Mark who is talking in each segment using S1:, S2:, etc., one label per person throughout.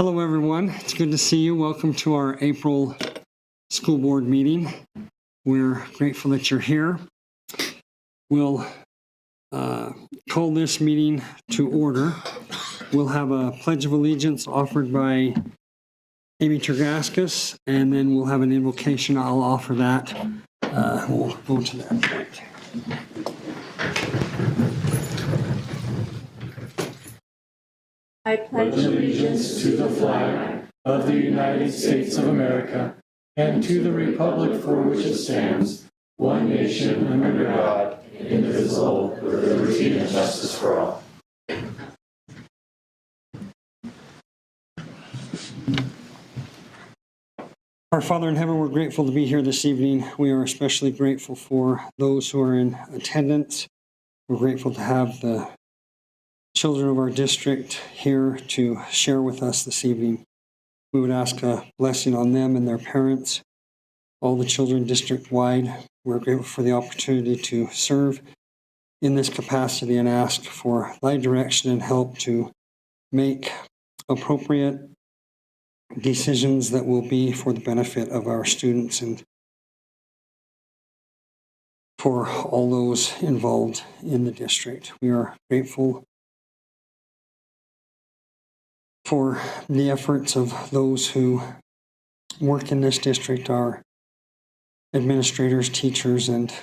S1: Hello, everyone. It's good to see you. Welcome to our April school board meeting. We're grateful that you're here. We'll call this meeting to order. We'll have a Pledge of Allegiance offered by Amy Tergascus, and then we'll have an invocation. I'll offer that. We'll go to that point.
S2: I pledge allegiance to the flag of the United States of America and to the republic for which it stands, one nation under God, indivisible, with liberty and justice for all.
S1: Our Father in heaven, we're grateful to be here this evening. We are especially grateful for those who are in attendance. We're grateful to have the children of our district here to share with us this evening. We would ask a blessing on them and their parents, all the children district-wide. We're grateful for the opportunity to serve in this capacity and ask for thy direction and help to make appropriate decisions that will be for the benefit of our students and for all those involved in the district. We are grateful for the efforts of those who work in this district, our administrators, teachers, and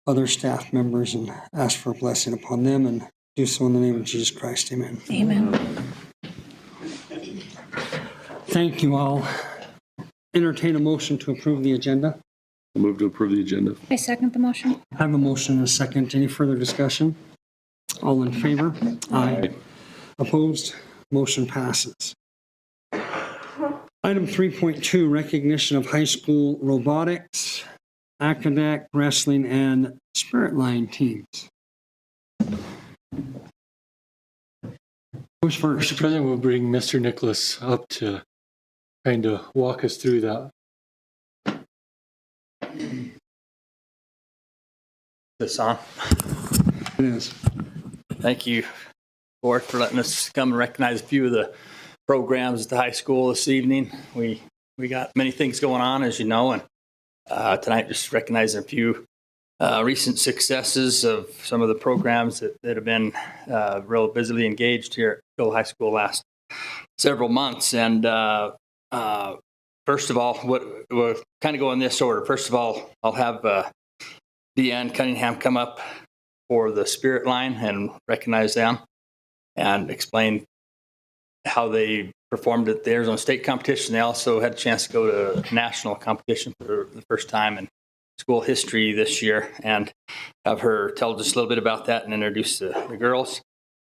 S1: other staff members, and ask for a blessing upon them, and do so in the name of Jesus Christ. Amen.
S3: Amen.
S1: Thank you all. Entertain a motion to approve the agenda.
S4: I move to approve the agenda.
S3: I second the motion.
S1: I have a motion and a second. Any further discussion? All in favor? Aye. Opposed? Motion passes. Item 3.2, recognition of high school robotics, academic, wrestling, and spirit line teams. Who's first?
S2: Mr. President, we'll bring Mr. Nicholas up to kind of walk us through that.
S5: This on?
S1: It is.
S5: Thank you, Board, for letting us come and recognize a few of the programs at the high school this evening. We got many things going on, as you know, and tonight just recognizing a few recent successes of some of the programs that have been real busily engaged here at Hill High School last several months. And first of all, we'll kind of go in this order. First of all, I'll have Deanne Cunningham come up for the spirit line and recognize them and explain how they performed at the Arizona State competition. They also had a chance to go to national competition for the first time in school history this year, and have her tell just a little bit about that and introduce the girls.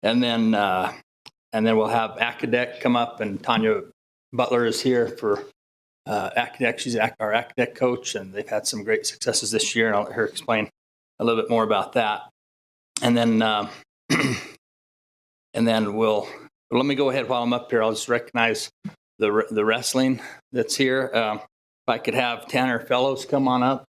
S5: And then we'll have Acadec come up, and Tanya Butler is here for Acadec. She's our Acadec coach, and they've had some great successes this year, and I'll let her explain a little bit more about that. And then let me go ahead while I'm up here. I'll just recognize the wrestling that's here. If I could have Tanner Fellows come on up.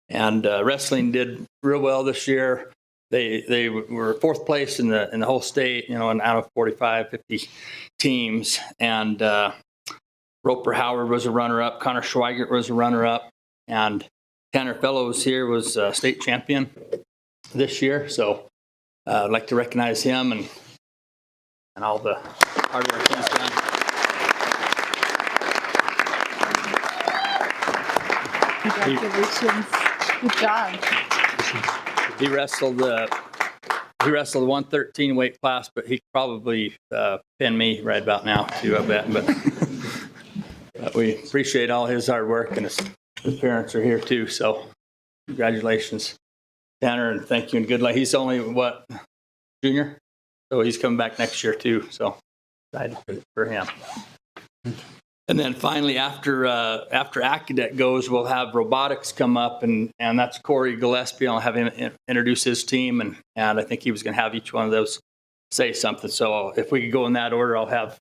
S5: And wrestling did real well this year. They were fourth place in the whole state, and out of 45, 50 teams. And Roper Howard was a runner-up. Connor Schweigert was a runner-up. And Tanner Fellows here was state champion this year. So I'd like to recognize him and all the hard work he's done.
S3: Congratulations. Good job.
S5: He wrestled the 113 weight class, but he could probably pin me right about now too, I bet. But we appreciate all his hard work, and his parents are here too. So congratulations, Tanner, and thank you, and good luck. He's only junior, so he's coming back next year too. So excited for him. And then finally, after Acadec goes, we'll have robotics come up, and that's Corey Gillespie. I'll have him introduce his team, and I think he was going to have each one of those say something. So if we could go in that order, I'll have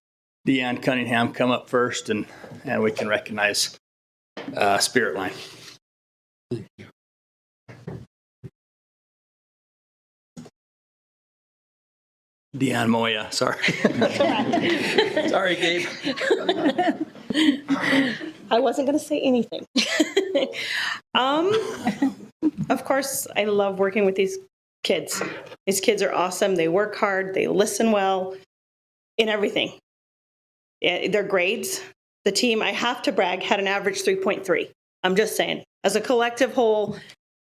S5: Deanne Cunningham come up first, and we can recognize Spirit Line.
S1: Thank you.
S5: Deanne Moya, sorry. Sorry, Gabe.
S6: I wasn't going to say anything. Of course, I love working with these kids. These kids are awesome. They work hard. They listen well in everything. Their grades, the team, I have to brag, had an average 3.3. I'm just saying. As a collective whole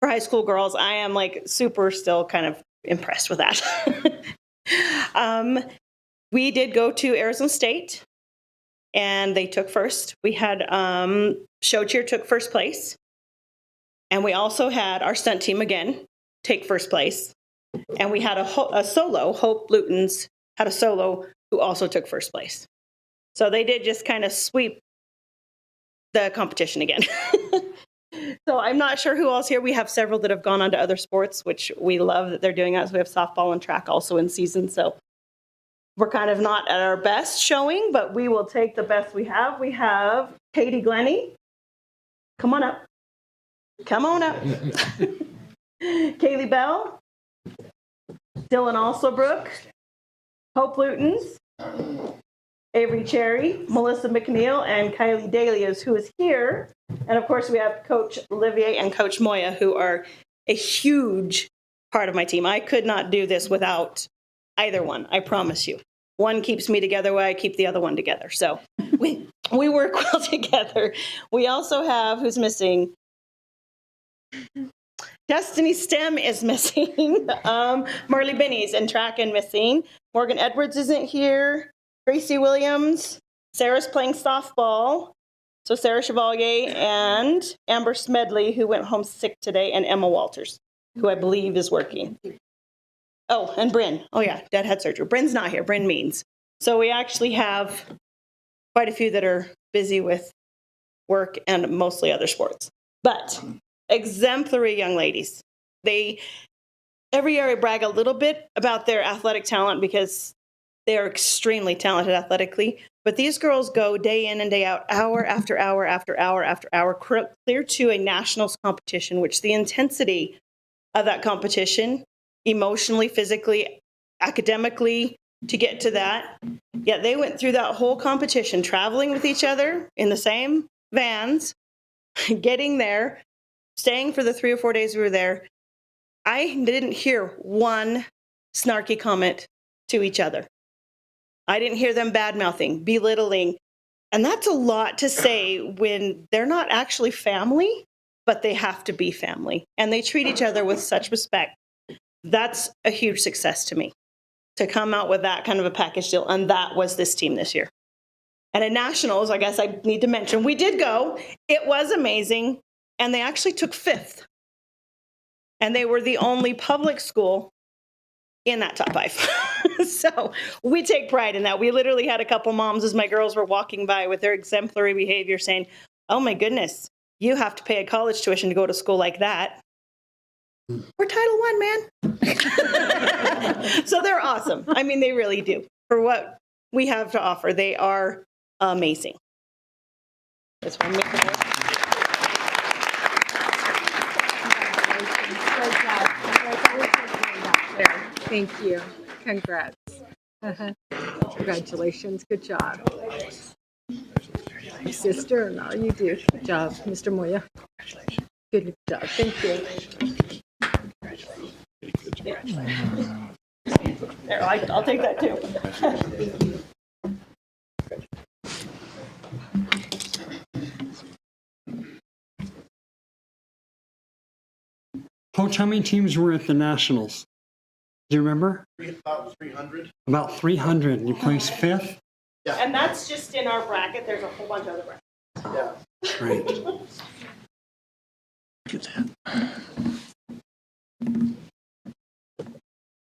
S6: for high school girls, I am like super still kind of impressed with that. We did go to Arizona State, and they took first. We had show cheer took first place, and we also had our stunt team again take first place, and we had a solo. Hope Lutens had a solo who also took first place. So they did just kind of sweep the competition again. So I'm not sure who else here. We have several that have gone on to other sports, which we love that they're doing that. So we have softball and track also in season. So we're kind of not at our best showing, but we will take the best we have. We have Katie Glennie. Come on up. Come on up. Kaylee Bell. Dylan Alsobrook. Hope Lutens. Avery Cherry, Melissa McNeil, and Kylie Dalias, who is here. And of course, we have Coach Olivier and Coach Moya, who are a huge part of my team. I could not do this without either one, I promise you. One keeps me together while I keep the other one together. So we work well together. We also have, who's missing? Destiny Stem is missing. Marley Binnies and track and missing. Morgan Edwards isn't here. Gracie Williams. Sarah's playing softball. So Sarah Chevalier and Amber Smedley, who went home sick today, and Emma Walters, who I believe is working. Oh, and Bryn. Oh yeah, Dad had surgery. Bryn's not here. Bryn means. So we actually have quite a few that are busy with work and mostly other sports. But exemplary young ladies. Every year I brag a little bit about their athletic talent because they are extremely talented athletically. But these girls go day in and day out, hour after hour after hour after hour, clear to a nationals competition, which the intensity of that competition, emotionally, physically, academically, to get to that. Yet they went through that whole competition, traveling with each other in the same vans, getting there, staying for the 3 or 4 days we were there. I didn't hear one snarky comment to each other. I didn't hear them bad-mouthing, belittling. And that's a lot to say when they're not actually family, but they have to be family. And they treat each other with such respect. That's a huge success to me, to come out with that kind of a package deal. And that was this team this year. And at nationals, I guess I need to mention, we did go. It was amazing. And they actually took 5th. And they were the only public school in that top 5. So we take pride in that. We literally had a couple moms as my girls were walking by with their exemplary behavior saying, oh my goodness, you have to pay a college tuition to go to school like that. We're Title I, man. So they're awesome. I mean, they really do. For what we have to offer, they are amazing. That's why I'm making it.
S7: Thank you. Congrats. Congratulations. Good job. My sister, no, you do. Good job, Mr. Moya. Good job. Thank you.
S6: There, I'll take that too.
S1: Coach, how many teams were at the Nationals? Do you remember?
S8: About 300.
S1: About 300. You placed 5th?
S6: And that's just in our bracket. There's a whole bunch of other brackets.
S8: Yeah.
S1: Great.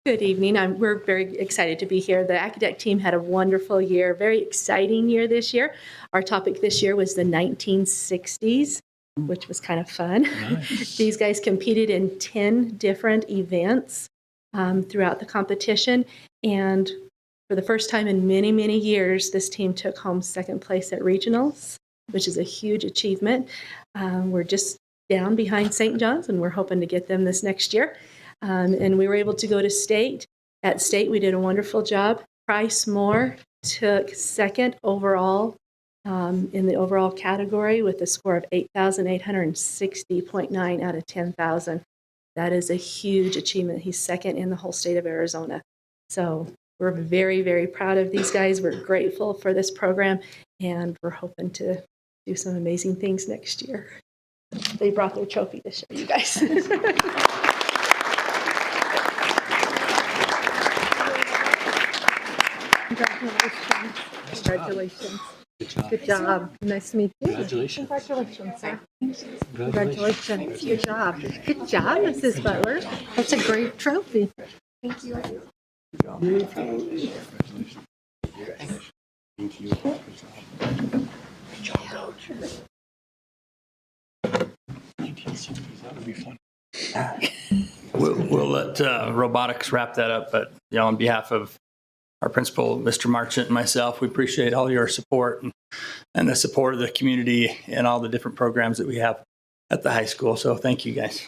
S9: Good evening. We're very excited to be here. The Academic team had a wonderful year, very exciting year this year. Our topic this year was the 1960s, which was kind of fun. Nice. These guys competed in 10 different events throughout the competition. And for the first time in many, many years, this team took home 2nd place at regionals, which is a huge achievement. We're just down behind St. John's, and we're hoping to get them this next year. And we were able to go to state At state, we did a wonderful job. Price Moore took second overall in the overall category with a score of 8,860.9 out of 10,000. That is a huge achievement. He's second in the whole state of Arizona. So we're very, very proud of these guys. We're grateful for this program, and we're hoping to do some amazing things next year. They brought their trophy to show you guys.
S7: Congratulations. Good job. Nice to meet you. Congratulations. Congratulations, sir. Congratulations. Good job. Good job, Mrs. Butler. That's a great trophy. Thank you.
S5: We'll let robotics wrap that up, but on behalf of our principal, Mr. Marchant, and myself, we appreciate all your support and the support of the community and all the different programs that we have at the high school. So thank you, guys.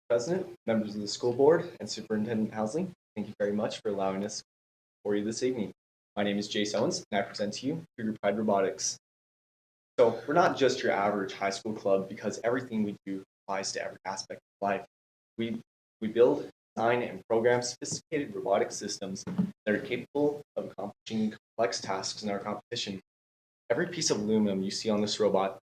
S8: President, members of the school board, and Superintendent Housley, thank you very much for allowing us for you this evening. My name is Jace Owens, and I present to you Cougar Pride Robotics. So we're not just your average high school club because everything we do applies to every aspect of life. We build, design, and program sophisticated robotic systems that are capable of accomplishing complex tasks in our competition. Every piece of aluminum you see on this robot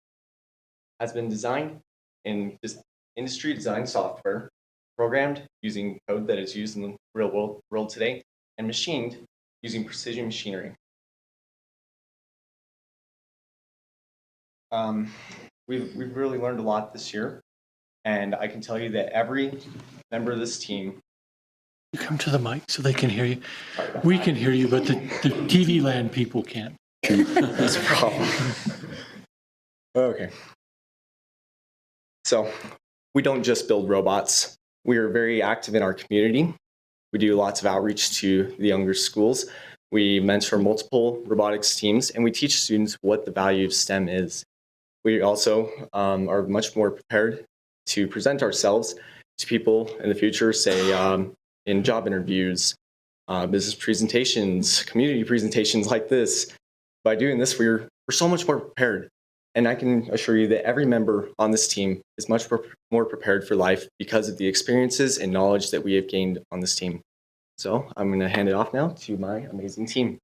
S8: has been designed in this industry design software, programmed using code that is used in the real world today, and machined using precision machinery. We've really learned a lot this year, and I can tell you that every member of this team.
S2: You come to the mic so they can hear you. We can hear you, but the TV land people can't.
S8: That's a problem. Okay. So we don't just build robots. We are very active in our community. We do lots of outreach to the younger schools. We mentor multiple robotics teams, and we teach students what the value of STEM is. We also are much more prepared to present ourselves to people in the future, say in job interviews, business presentations, community presentations like this. By doing this, we're so much more prepared. And I can assure you that every member on this team is much more prepared for life because of the experiences and knowledge that we have gained on this team. So I'm going to hand it off now to my amazing team.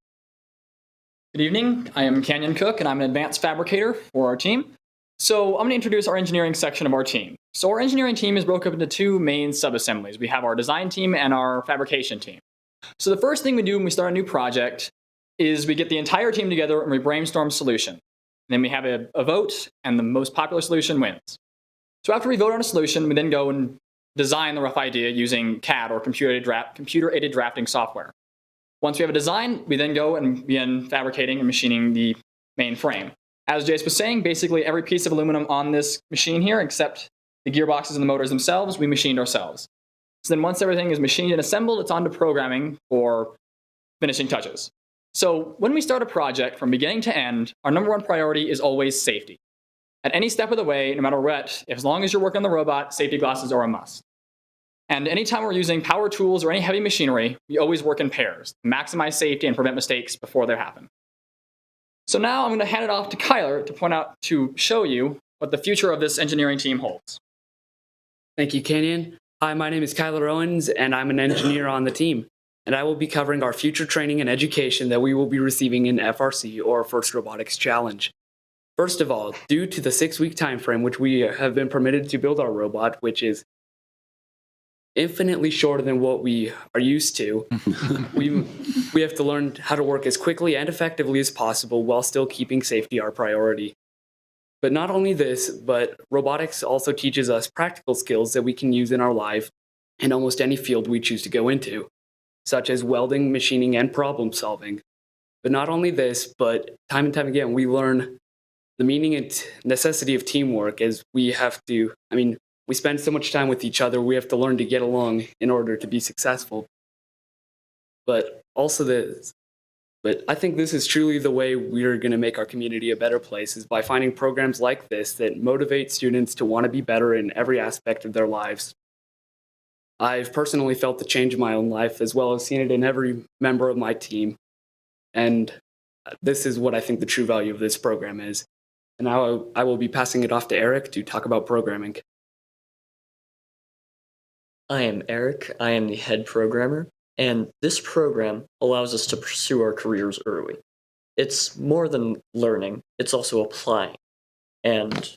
S10: Good evening. I am Canyon Cook, and I'm an advanced fabricator for our team. So I'm going to introduce our engineering section of our team. So our engineering team is broken up into two main sub-assemblies. We have our design team and our fabrication team. So the first thing we do when we start a new project is we get the entire team together and we brainstorm solutions. Then we have a vote, and the most popular solution wins. So after we vote on a solution, we then go and design the rough idea using CAD or computer-aided drafting software. Once we have a design, we then go and begin fabricating and machining the main frame. As Jace was saying, basically every piece of aluminum on this machine here, except the gearboxes and the motors themselves, we machined ourselves. So then once everything is machined and assembled, it's on to programming for finishing touches. So when we start a project from beginning to end, our number one priority is always safety. At any step of the way, no matter what, as long as you're working on the robot, safety glasses are a must. And anytime we're using power tools or any heavy machinery, we always work in pairs to maximize safety and prevent mistakes before they happen. So now I'm going to hand it off to Kyler to show you what the future of this engineering team holds.
S11: Thank you, Canyon. Hi, my name is Kyler Owens, and I'm an engineer on the team. And I will be covering our future training and education that we will be receiving in FRC or First Robotics Challenge. First of all, due to the 6-week time frame which we have been permitted to build our robot, which is infinitely shorter than what we are used to, we have to learn how to work as quickly and effectively as possible while still keeping safety our priority. But not only this, but robotics also teaches us practical skills that we can use in our life in almost any field we choose to go into, such as welding, machining, and problem solving. But not only this, but time and time again, we learn the meaning and necessity of teamwork as we have to, we spend so much time with each other, we have to learn to get along in order to be successful. But I think this is truly the way we're going to make our community a better place, is by finding programs like this that motivate students to want to be better in every aspect of their lives. I've personally felt the change in my own life, as well as seen it in every member of my team. And this is what I think the true value of this program is. And now I will be passing it off to Eric to talk about programming.
S12: I am Eric. I am the head programmer, and this program allows us to pursue our careers early. It's more than learning, it's also applying. And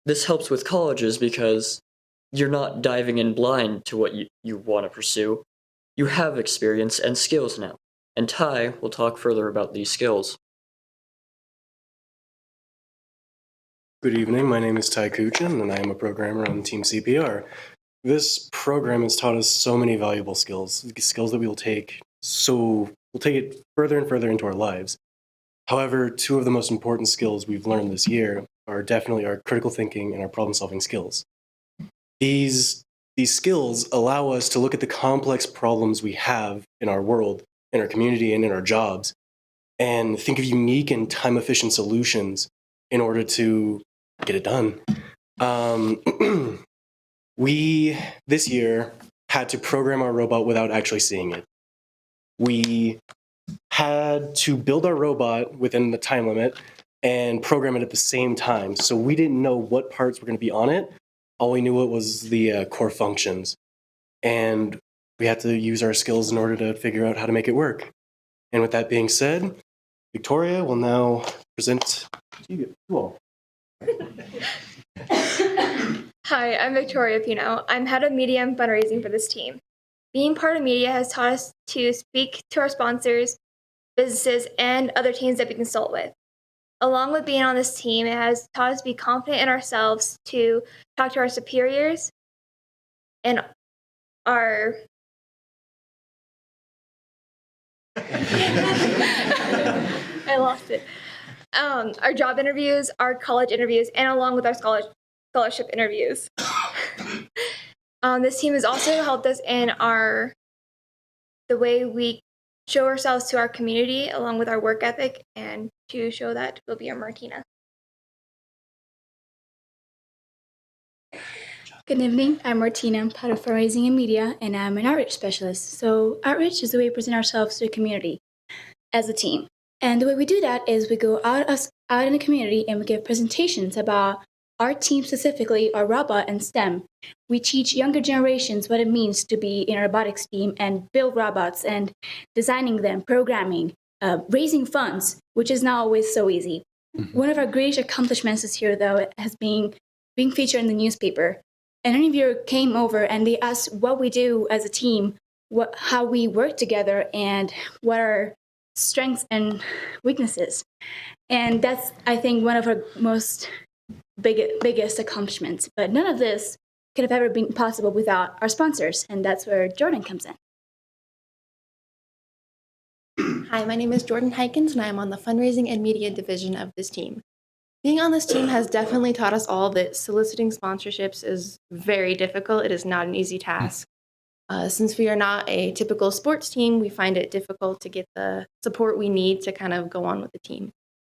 S12: this helps with colleges because you're not diving in blind to what you want to pursue. You have experience and skills now, and Ty will talk further about these skills.
S13: Good evening, my name is Ty Kuchin, and I am a programmer on Team CPR. This program has taught us so many valuable skills that we'll take it further and further into our lives. However, two of the most important skills we've learned this year are definitely our critical thinking and our problem-solving skills. These skills allow us to look at the complex problems we have in our world, in our community, and in our jobs, and think of unique and time-efficient solutions in order to get it done. We, this year, had to program our robot without actually seeing it. We had to build our robot within the time limit and program it at the same time. So we didn't know what parts were going to be on it. All we knew was the core functions. And we had to use our skills in order to figure out how to make it work. And with that being said, Victoria will now present to you all.
S14: Hi, I'm Victoria Pino. I'm head of media and fundraising for this team. Being part of media has taught us to speak to our sponsors, businesses, and other teams that we consult with. Along with being on this team, it has taught us to be confident in ourselves, to talk to our superiors and our I lost it. Our job interviews, our college interviews, and along with our scholarship interviews. This team has also helped us in the way we show ourselves to our community, along with our work ethic, and to show that to Olivia and Martina.
S15: Good evening, I'm Martina. I'm part of fundraising and media, and I'm an outreach specialist. So outreach is the way we present ourselves to the community as a team. And the way we do that is we go out in the community and we give presentations about our team, specifically our robot and STEM. We teach younger generations what it means to be in a robotics team and build robots and designing them, programming, raising funds, which is not always so easy. Mm-hmm. One of our greatest accomplishments this year, though, has been being featured in the newspaper. An interviewer came over and they asked what we do as a team, how we work together, and what our strengths and weaknesses. And that's, I think, one of our most biggest accomplishments. But none of this could have ever been possible without our sponsors, and that's where Jordan comes in.
S16: Hi, my name is Jordan Hykins, and I am on the fundraising and media division of this team. Being on this team has definitely taught us all that soliciting sponsorships is very difficult. It is not an easy task. Since we are not a typical sports team, we find it difficult to get the support we need to kind of go on with the team.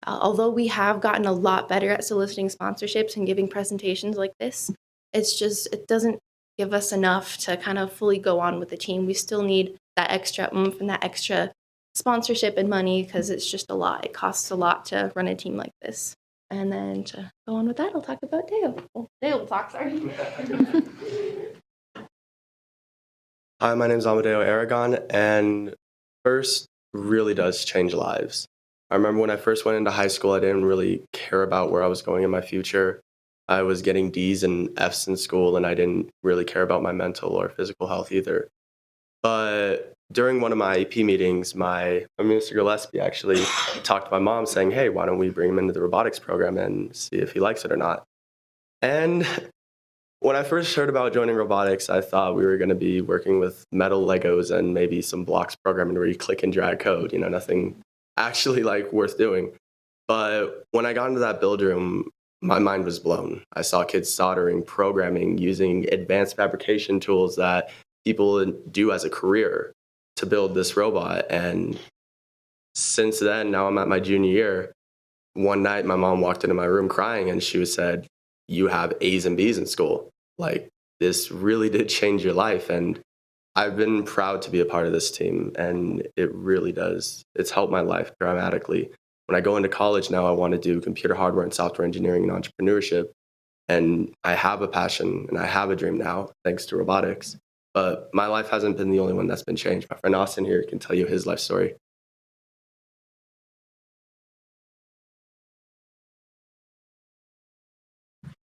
S16: Although we have gotten a lot better at soliciting sponsorships and giving presentations like this, it doesn't give us enough to kind of fully go on with the team. We still need that extra oomph and that extra sponsorship and money because it's just a lot. It costs a lot to run a team like this. And then to go on with that, I'll talk about Dale. Well, Dale will talk, sorry.
S17: Hi, my name is Amadeo Aragon, and first really does change lives. I remember when I first went into high school, I didn't really care about where I was going in my future. I was getting D's and F's in school, and I didn't really care about my mental or physical health either. But during one of my AP meetings, Mr. Gillespie actually talked to my mom saying, hey, why don't we bring him into the robotics program and see if he likes it or not? And when I first heard about joining robotics, I thought we were going to be working with metal Legos and maybe some blocks programming where you click and drag code, nothing actually like worth doing. But when I got into that build room, my mind was blown. I saw kids soldering, programming, using advanced fabrication tools that people do as a career to build this robot. And since then, now I'm at my junior year. One night, my mom walked into my room crying and she said, you have A's and B's in school. Like, this really did change your life. And I've been proud to be a part of this team. And it really does. It's helped my life dramatically. When I go into college now, I want to do computer hardware and software engineering and entrepreneurship. And I have a passion and I have a dream now, thanks to robotics. But my life hasn't been the only one that's been changed. My friend Austin here can tell you his life story.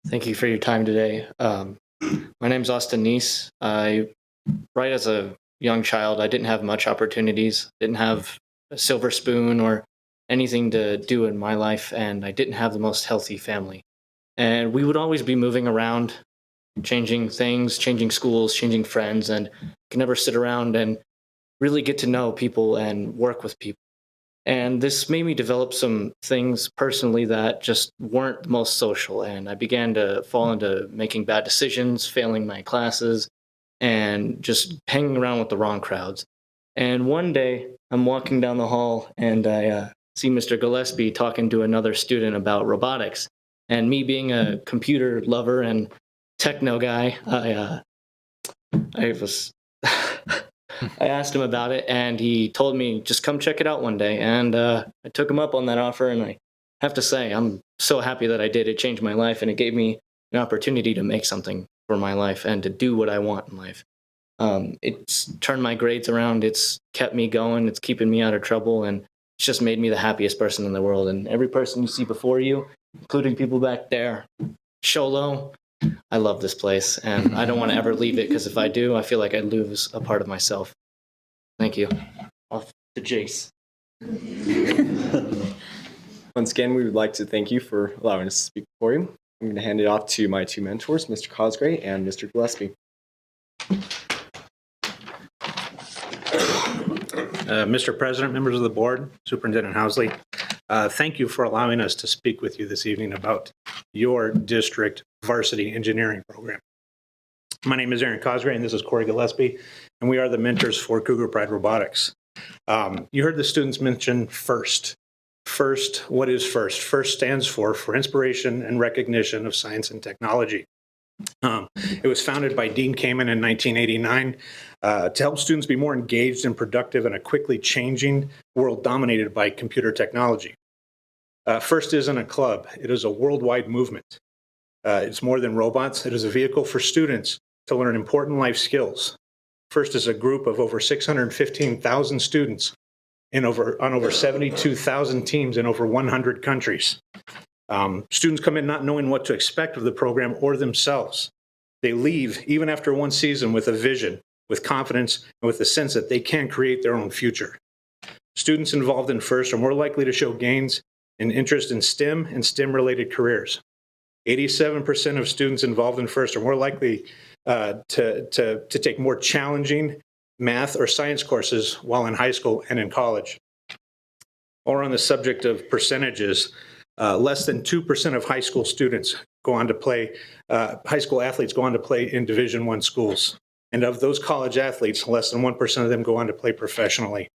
S12: Thank you for your time today. My name's Austin Neese. Right as a young child, I didn't have much opportunities, didn't have a silver spoon or anything to do in my life, and I didn't have the most healthy family. And we would always be moving around, changing things, changing schools, changing friends, and could never sit around and really get to know people and work with people. And this made me develop some things personally that just weren't the most social. And I began to fall into making bad decisions, failing my classes, and just hanging around with the wrong crowds. And one day, I'm walking down the hall and I see Mr. Gillespie talking to another student about robotics. And me being a computer lover and techno guy, I asked him about it, and he told me, just come check it out one day. And I took him up on that offer, and I have to say, I'm so happy that I did. It changed my life, and it gave me an opportunity to make something for my life and to do what I want in life. It's turned my grades around. It's kept me going. It's keeping me out of trouble, and it's just made me the happiest person in the world. And every person you see before you, including people back there, Sholo, I love this place, and I don't want to ever leave it, because if I do, I feel like I lose a part of myself. Thank you. Off to Jace.
S8: Once again, we would like to thank you for allowing us to speak for you. I'm going to hand it off to my two mentors, Mr. Cosgray and Mr. Gillespie.
S18: Mr. President, members of the board, Superintendent Housley, thank you for allowing us to speak with you this evening about your district varsity engineering program. My name is Aaron Cosgray, and this is Corey Gillespie, and we are the mentors for Cougar Pride Robotics. You heard the students mention FIRST. FIRST, what is FIRST? FIRST stands for Inspiration and Recognition of Science and Technology. It was founded by Dean Kamen in 1989 to help students be more engaged and productive in a quickly changing world dominated by computer technology. FIRST isn't a club. It is a worldwide movement. It's more than robots. It is a vehicle for students to learn important life skills. FIRST is a group of over 615,000 students on over 72,000 teams in over 100 countries. Students come in not knowing what to expect of the program or themselves. They leave, even after one season, with a vision, with confidence, and with the sense that they can create their own future. Students involved in FIRST are more likely to show gains in interest in STEM and STEM-related careers. 87% of students involved in FIRST are more likely to take more challenging math or science courses while in high school and in college. Or on the subject of percentages, less than 2% of high school students go on to play, high school athletes go on to play in Division I schools. And of those college athletes, less than 1% of them go on to play professionally.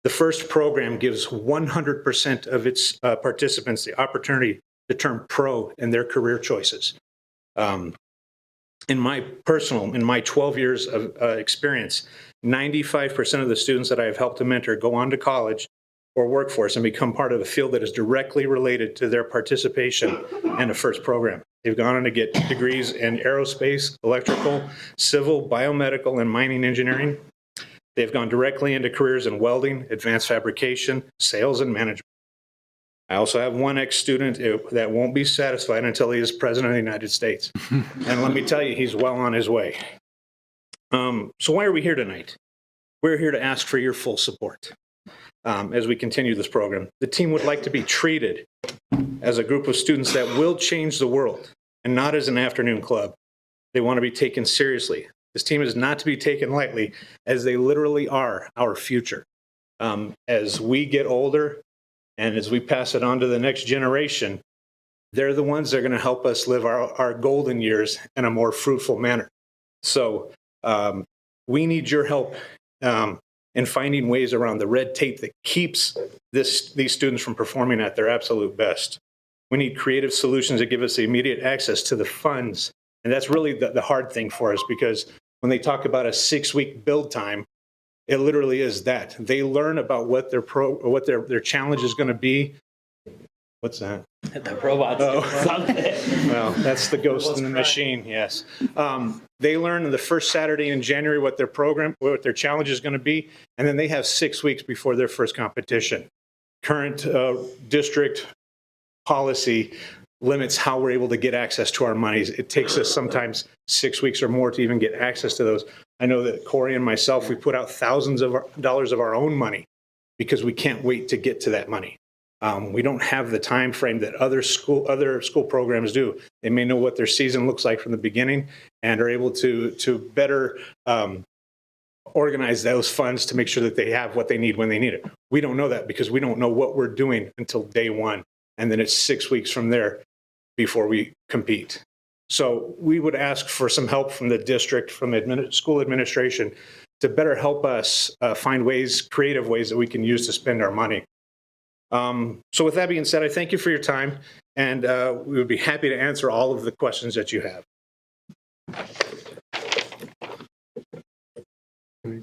S18: The FIRST program gives 100% of its participants the opportunity to turn pro in their career choices. In my 12 years of experience, 95% of the students that I have helped to mentor go on to college or workforce and become part of a field that is directly related to their participation in the FIRST program. They've gone on to get degrees in aerospace, electrical, civil, biomedical, and mining engineering. They've gone directly into careers in welding, advanced fabrication, sales, and management. I also have one ex-student that won't be satisfied until he is President of the United States. And let me tell you, he's well on his way. So why are we here tonight? we're here to ask for your full support as we continue this program. The team would like to be treated as a group of students that will change the world and not as an afternoon club. They want to be taken seriously. This team is not to be taken lightly, as they literally are our future. As we get older and as we pass it on to the next generation, they're the ones that are going to help us live our golden years in a more fruitful manner. So we need your help in finding ways around the red tape that keeps these students from performing at their absolute best. We need creative solutions that give us immediate access to the funds. And that's really the hard thing for us, because when they talk about a 6-week build time, it literally is that. They learn about what their challenge is going to be. What's that?
S5: The robots.
S18: Oh. Well, that's the ghost in the machine, yes. They learn the first Saturday in January what their challenge is going to be, and then they have 6 weeks before their first competition. Current district policy limits how we're able to get access to our monies. It takes us sometimes 6 weeks or more to even get access to those. I know that Corey and myself, we put out thousands of dollars of our own money because we can't wait to get to that money. We don't have the time frame that other school programs do. They may know what their season looks like from the beginning and are able to better organize those funds to make sure that they have what they need when they need it. We don't know that because we don't know what we're doing until day one. And then it's 6 weeks from there before we compete. So we would ask for some help from the district, from school administration, to better help us find creative ways that we can use to spend our money. So with that being said, I thank you for your time, and we would be happy to answer all of the questions that you have.
S1: Any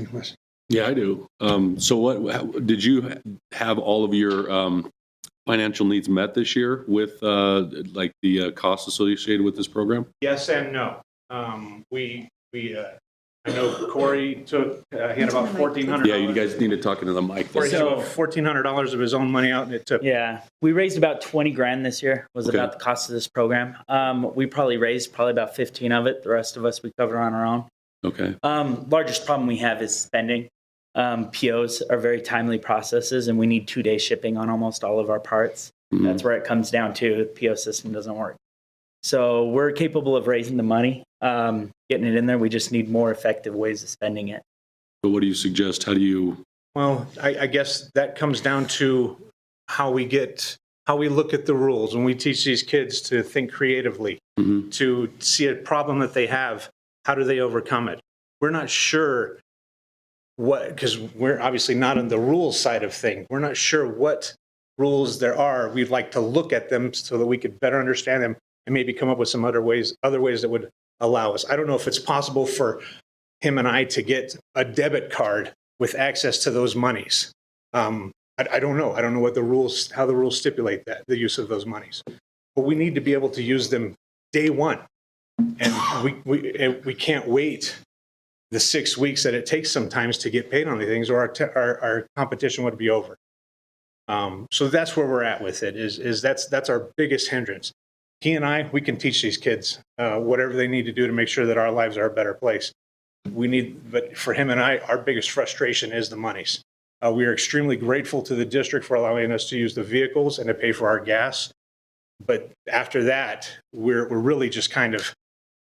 S1: questions?
S4: Yeah, I do. So did you have all of your financial needs met this year with like the costs associated with this program?
S18: Yes and no. I know Corey took, he had about $1,400.
S4: Yeah, you guys need to talk into the mic.
S18: Corey took $1,400 of his own money out, and it took.
S19: Yeah, we raised about 20 grand this year. Was
S4: Okay.
S19: about the cost of this program. We probably raised about 15 of it. The rest of us we cover on our own.
S4: Okay.
S19: Largest problem we have is spending. POs are very timely processes, and we need 2-day shipping on almost all of our parts.
S4: Mm-hmm.
S19: That's where it comes down to. The PO system doesn't work. So we're capable of raising the money, getting it in there. We just need more effective ways of spending it.
S4: But what do you suggest? How do you?
S18: Well, I guess that comes down to how we look at the rules. When we teach these kids to think creatively,
S4: Mm-hmm.
S18: to see a problem that they have, how do they overcome it? We're not sure because we're obviously not on the rules side of things. We're not sure what rules there are. We'd like to look at them so that we could better understand them and maybe come up with some other ways that would allow us. I don't know if it's possible for him and I to get a debit card with access to those monies. I don't know. I don't know how the rules stipulate that, the use of those monies. But we need to be able to use them day one. And we can't wait the 6 weeks that it takes sometimes to get paid on these things, or our competition would be over. So that's where we're at with it, is that's our biggest hindrance. He and I, we can teach these kids whatever they need to do to make sure that our lives are a better place. But for him and I, our biggest frustration is the monies. We are extremely grateful to the district for allowing us to use the vehicles and to pay for our gas. But after that, we're really just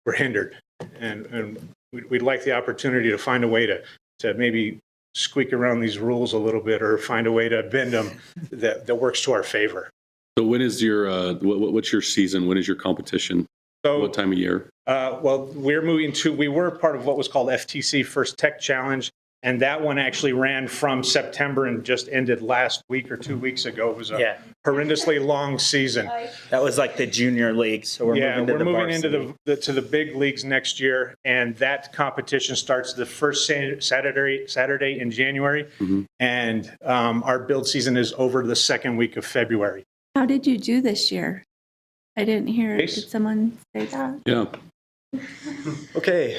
S18: we're hindered. And we'd like the opportunity to find a way to maybe squeak around these rules a little bit, or find a way to bend them that works to our favor.
S4: So when is your what's your season? When is your competition?
S18: So,
S4: what time of year?
S18: Well, we were part of what was called FTC First Tech Challenge, and that one actually ran from September and just ended last week or 2 weeks ago. It was a horrendously long season.
S19: That was like the junior league. So we're moving to the
S18: moving into the big leagues next year, and that competition starts the first Saturday in January,
S4: Mm-hmm.
S18: and our build season is over the second week of February.
S3: How did you do this year? I didn't hear. Did someone say that?
S4: Yeah.
S8: Okay,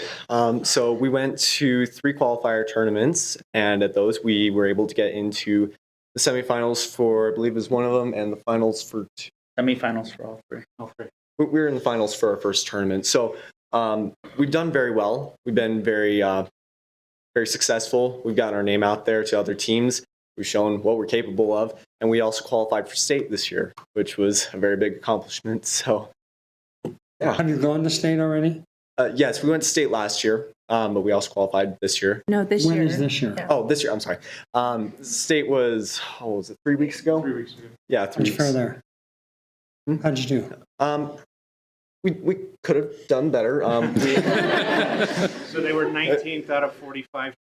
S8: so we went to 3 qualifier tournaments, and at those we were able to get into the semifinals for, I believe it was one of them, and the finals for 2.
S19: Semifinals for all three.
S8: We were in the finals for our first tournament. So we've done very well. We've been very very successful. We've gotten our name out there to other teams. We've shown what we're capable of, and we also qualified for state this year, which was a very big accomplishment. So, yeah.
S1: Have you gone to state already?
S8: Yes, we went to state last year, but we also qualified this year.
S3: No, this
S1: When
S3: year.
S1: is this year?
S3: Yeah.
S8: Oh, this year. I'm sorry. State was, what was it, 3 weeks ago?
S18: 3 weeks ago.
S8: Yeah, 3
S1: How'd you
S8: weeks.
S1: fare there? How'd you do?
S8: We could have done better.
S18: So they were 19th out of 45.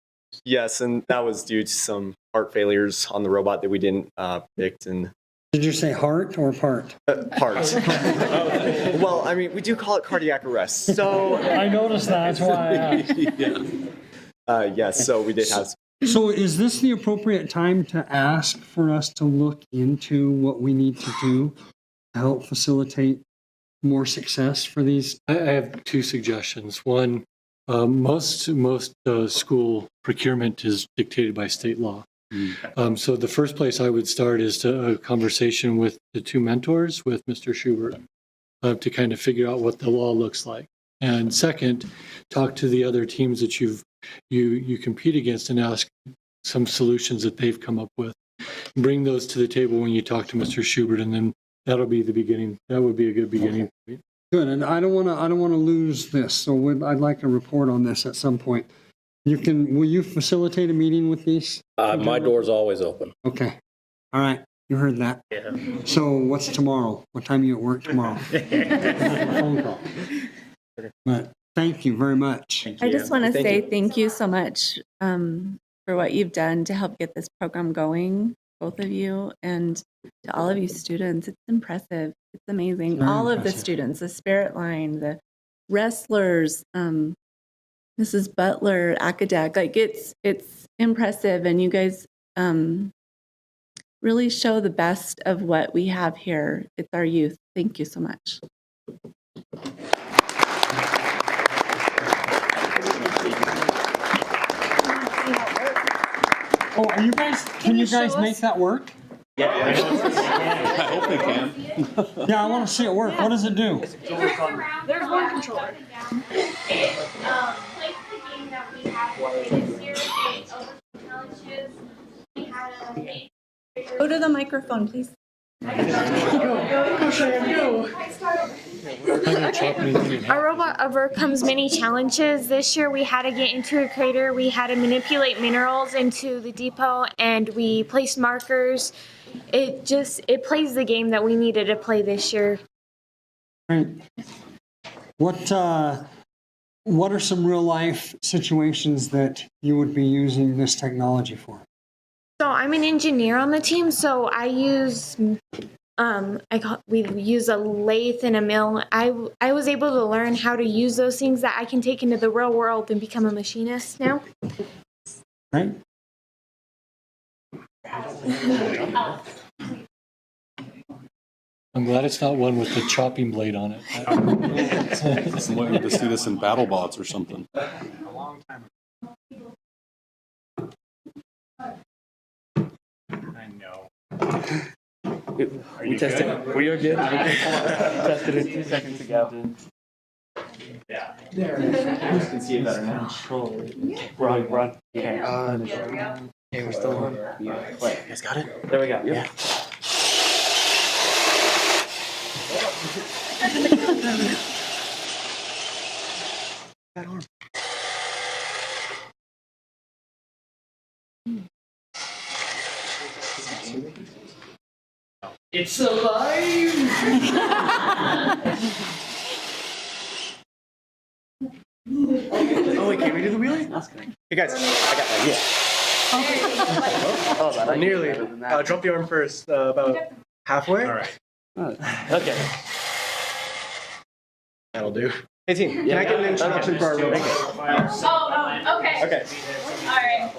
S8: Yes, and that was due to some part failures on the robot that we didn't predict. And
S1: Did you say heart or part?
S8: parts. Well, I mean, we do call it cardiac arrest. So
S1: I noticed that. That's why I asked.
S8: yes, so we did have.
S1: So is this the appropriate time to ask for us to look into what we need to do to help facilitate more success for these?
S2: I have two suggestions. One, most school procurement is dictated by state law. So the first place I would start is a conversation with the two mentors, with Mr. Schubert, to kind of figure out what the law looks like. And second, talk to the other teams that you compete against and ask some solutions that they've come up with. Bring those to the table when you talk to Mr. Schubert, and then that'll be the beginning. That would be a good beginning point.
S1: Good, and I don't want to lose this, so I'd like a report on this at some point. Will you facilitate a meeting with these?
S20: My door's always open.
S1: Okay, all right, you heard that.
S20: Yeah.
S1: So what's tomorrow? What time are you at work tomorrow? Phone call. But thank you very much.
S3: I just want to say thank you so much for what you've done to help get this program going, both of you, and to all of you students. It's impressive. It's amazing.
S1: Very
S3: All of the
S1: impressive.
S3: students, the Spirit Line, the wrestlers, Mrs. Butler, Academic, like it's impressive, and you guys really show the best of what we have here. It's our youth. Thank you so much.
S1: Oh, are you guys? Can you guys make that work?
S4: I hope they can.
S1: Yeah, I want to see it work. What does it do?
S14: There's one controller.
S3: Go to the microphone, please.
S14: Our robot overcomes many challenges. This year we had to get into a crater, we had to manipulate minerals into the depot, and we placed markers. It plays the game that we needed to play this year.
S1: Great. What are some real life situations that you would be using this technology for?
S14: So I'm an engineer on the team, so I use we use a lathe and a mill. I was able to learn how to use those things that I can take into the real world and become a machinist now.
S1: Right?
S2: I'm glad it's not one with the chopping blade on it.
S4: Someone need to see this in BattleBots or something.
S18: I know.
S11: We tested it. We are good. We tested it 2 seconds ago.
S18: Yeah.
S8: You can see it better now.
S11: Run. Okay.
S8: Okay, we're still on. Yeah. Wait, you guys got it?
S11: There we go.
S8: Yeah. That arm.
S11: It's alive!
S8: Oh wait, can we do the wheelie? Hey guys, I got an idea. Oh, nearly. Drop the arm first, about halfway.
S18: All right.
S11: Okay.
S8: That'll do. Hey team, can I get an introduction for our robot?
S14: Okay.
S8: Okay.
S14: All right.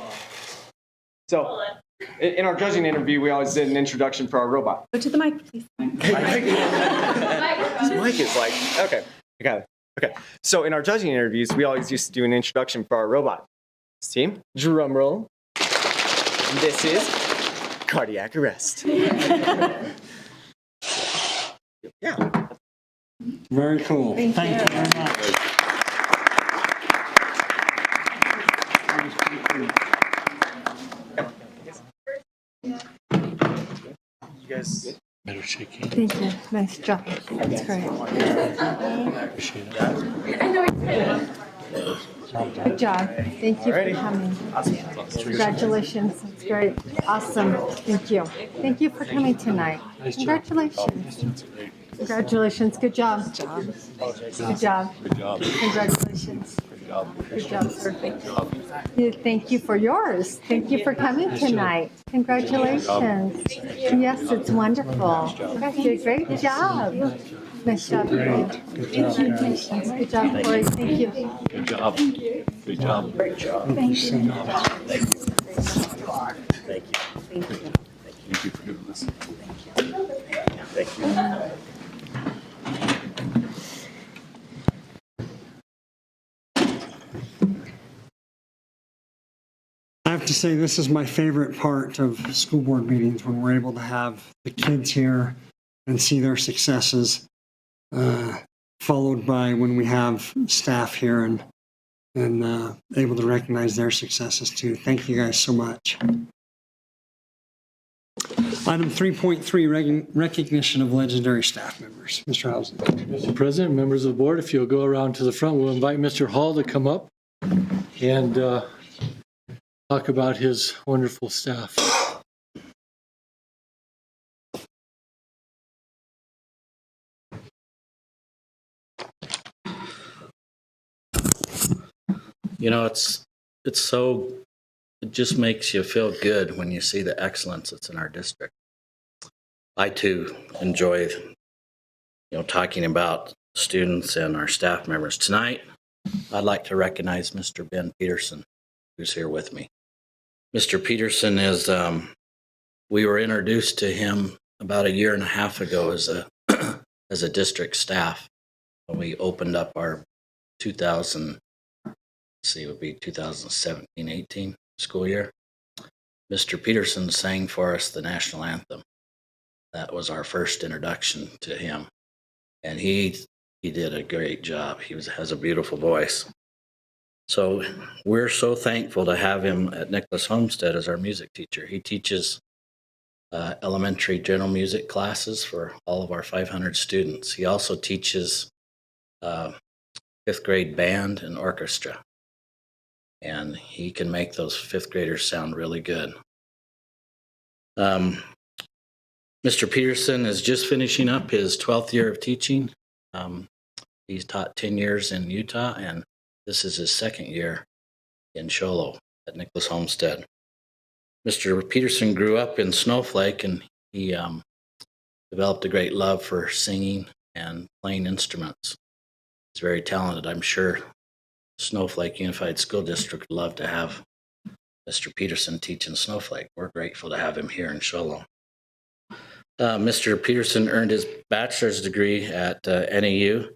S8: So, in our judging interview, we always did an introduction for our robot.
S3: Go to the mic, please.
S8: This mic is like, okay, I got it. Okay, so in our judging interviews, we always used to do an introduction for our robot. This team, drum roll. This is cardiac arrest. Yeah.
S1: Very cool. Thank you very much.
S11: guys.
S4: Better shake hands.
S7: Thank you. Nice job. That's great.
S4: Appreciate it.
S7: Good job. Thank you for coming. Congratulations. That's great. Awesome. Thank you. Thank you for coming tonight. Congratulations. Congratulations. Good job. Good job.
S4: Good job.
S7: Congratulations.
S4: Good job.
S7: Good job, sir. Thank you for yours. Thank you for coming tonight. Congratulations. Yes, it's wonderful. You did a great job. Nice job. Thank you. Good job, Corey. Thank you.
S4: Good job. Good job. Great job.
S7: Thank you.
S4: Thank you.
S12: Thank you.
S4: Thank you for doing this.
S12: Thank you.
S1: I have to say, this is my favorite part of school board meetings, when we're able to have the kids here and see their successes, followed by when we have staff here and able to recognize their successes too. Thank you guys so much. Item 3.3, recognition of legendary staff members. Mr. Housen.
S2: Mr. President, members of the board, if you'll go around to the front, we'll invite Mr. Hall to come up and talk about his wonderful staff.
S20: You know, it just makes you feel good when you see the excellence that's in our district. I too enjoy, talking about students and our staff members. Tonight, I'd like to recognize Mr. Ben Peterson, who's here with me. Mr. Peterson is, we were introduced to him about a year and a half ago as a district staff when we opened up our 2017-18 school year. Mr. Peterson sang for us the national anthem. That was our first introduction to him. And he did a great job. He has a beautiful voice. So we're so thankful to have him at Nicholas Homestead as our music teacher. He teaches elementary general music classes for all of our 500 students. He also teaches fifth grade band and orchestra. And he can make those fifth graders sound really good. Mr. Peterson is just finishing up his 12th year of teaching. He's taught 10 years in Utah, and this is his second year in Show Low at Nicholas Homestead. Mr. Peterson grew up in Snowflake, and he developed a great love for singing and playing instruments. He's very talented. I'm sure Snowflake Unified School District would love to have Mr. Peterson teach in Snowflake. We're grateful to have him here in Show Low. Mr. Peterson earned his bachelor's degree at NAU,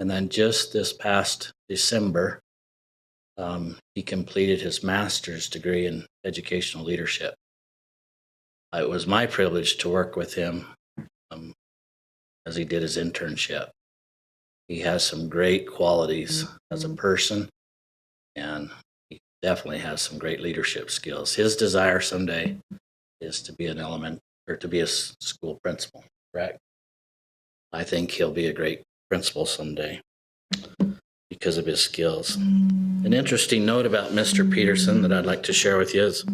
S20: and then just this past December, he completed his master's degree in educational leadership. It was my privilege to work with him as he did his internship. He has some great qualities as a person, and he definitely has some great leadership skills. His desire someday is to be to be a school principal, correct? I think he'll be a great principal someday because of his skills. An interesting note about Mr. Peterson that I'd like to share with you is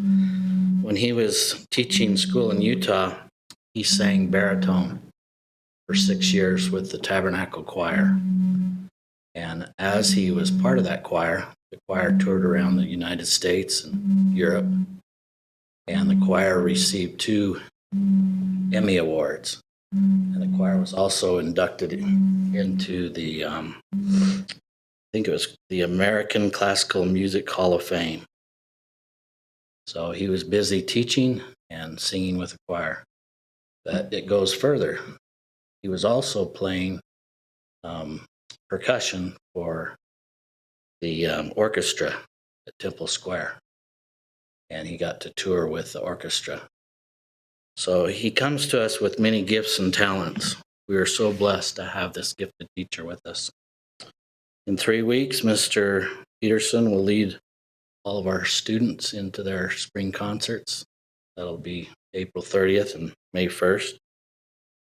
S20: when he was teaching school in Utah, he sang baritone for 6 years with the Tabernacle Choir. And as he was part of that choir, the choir toured around the United States and Europe, and the choir received 2 Emmy Awards. And the choir was also inducted into the, I think it was the American Classical Music Hall of Fame. So he was busy teaching and singing with the choir. But it goes further. He was also playing percussion for the orchestra at Temple Square. And he got to tour with the orchestra. So he comes to us with many gifts and talents. We are so blessed to have this gifted teacher with us. In 3 weeks, Mr. Peterson will lead all of our students into their spring concerts. That'll be April 30th and May 1st.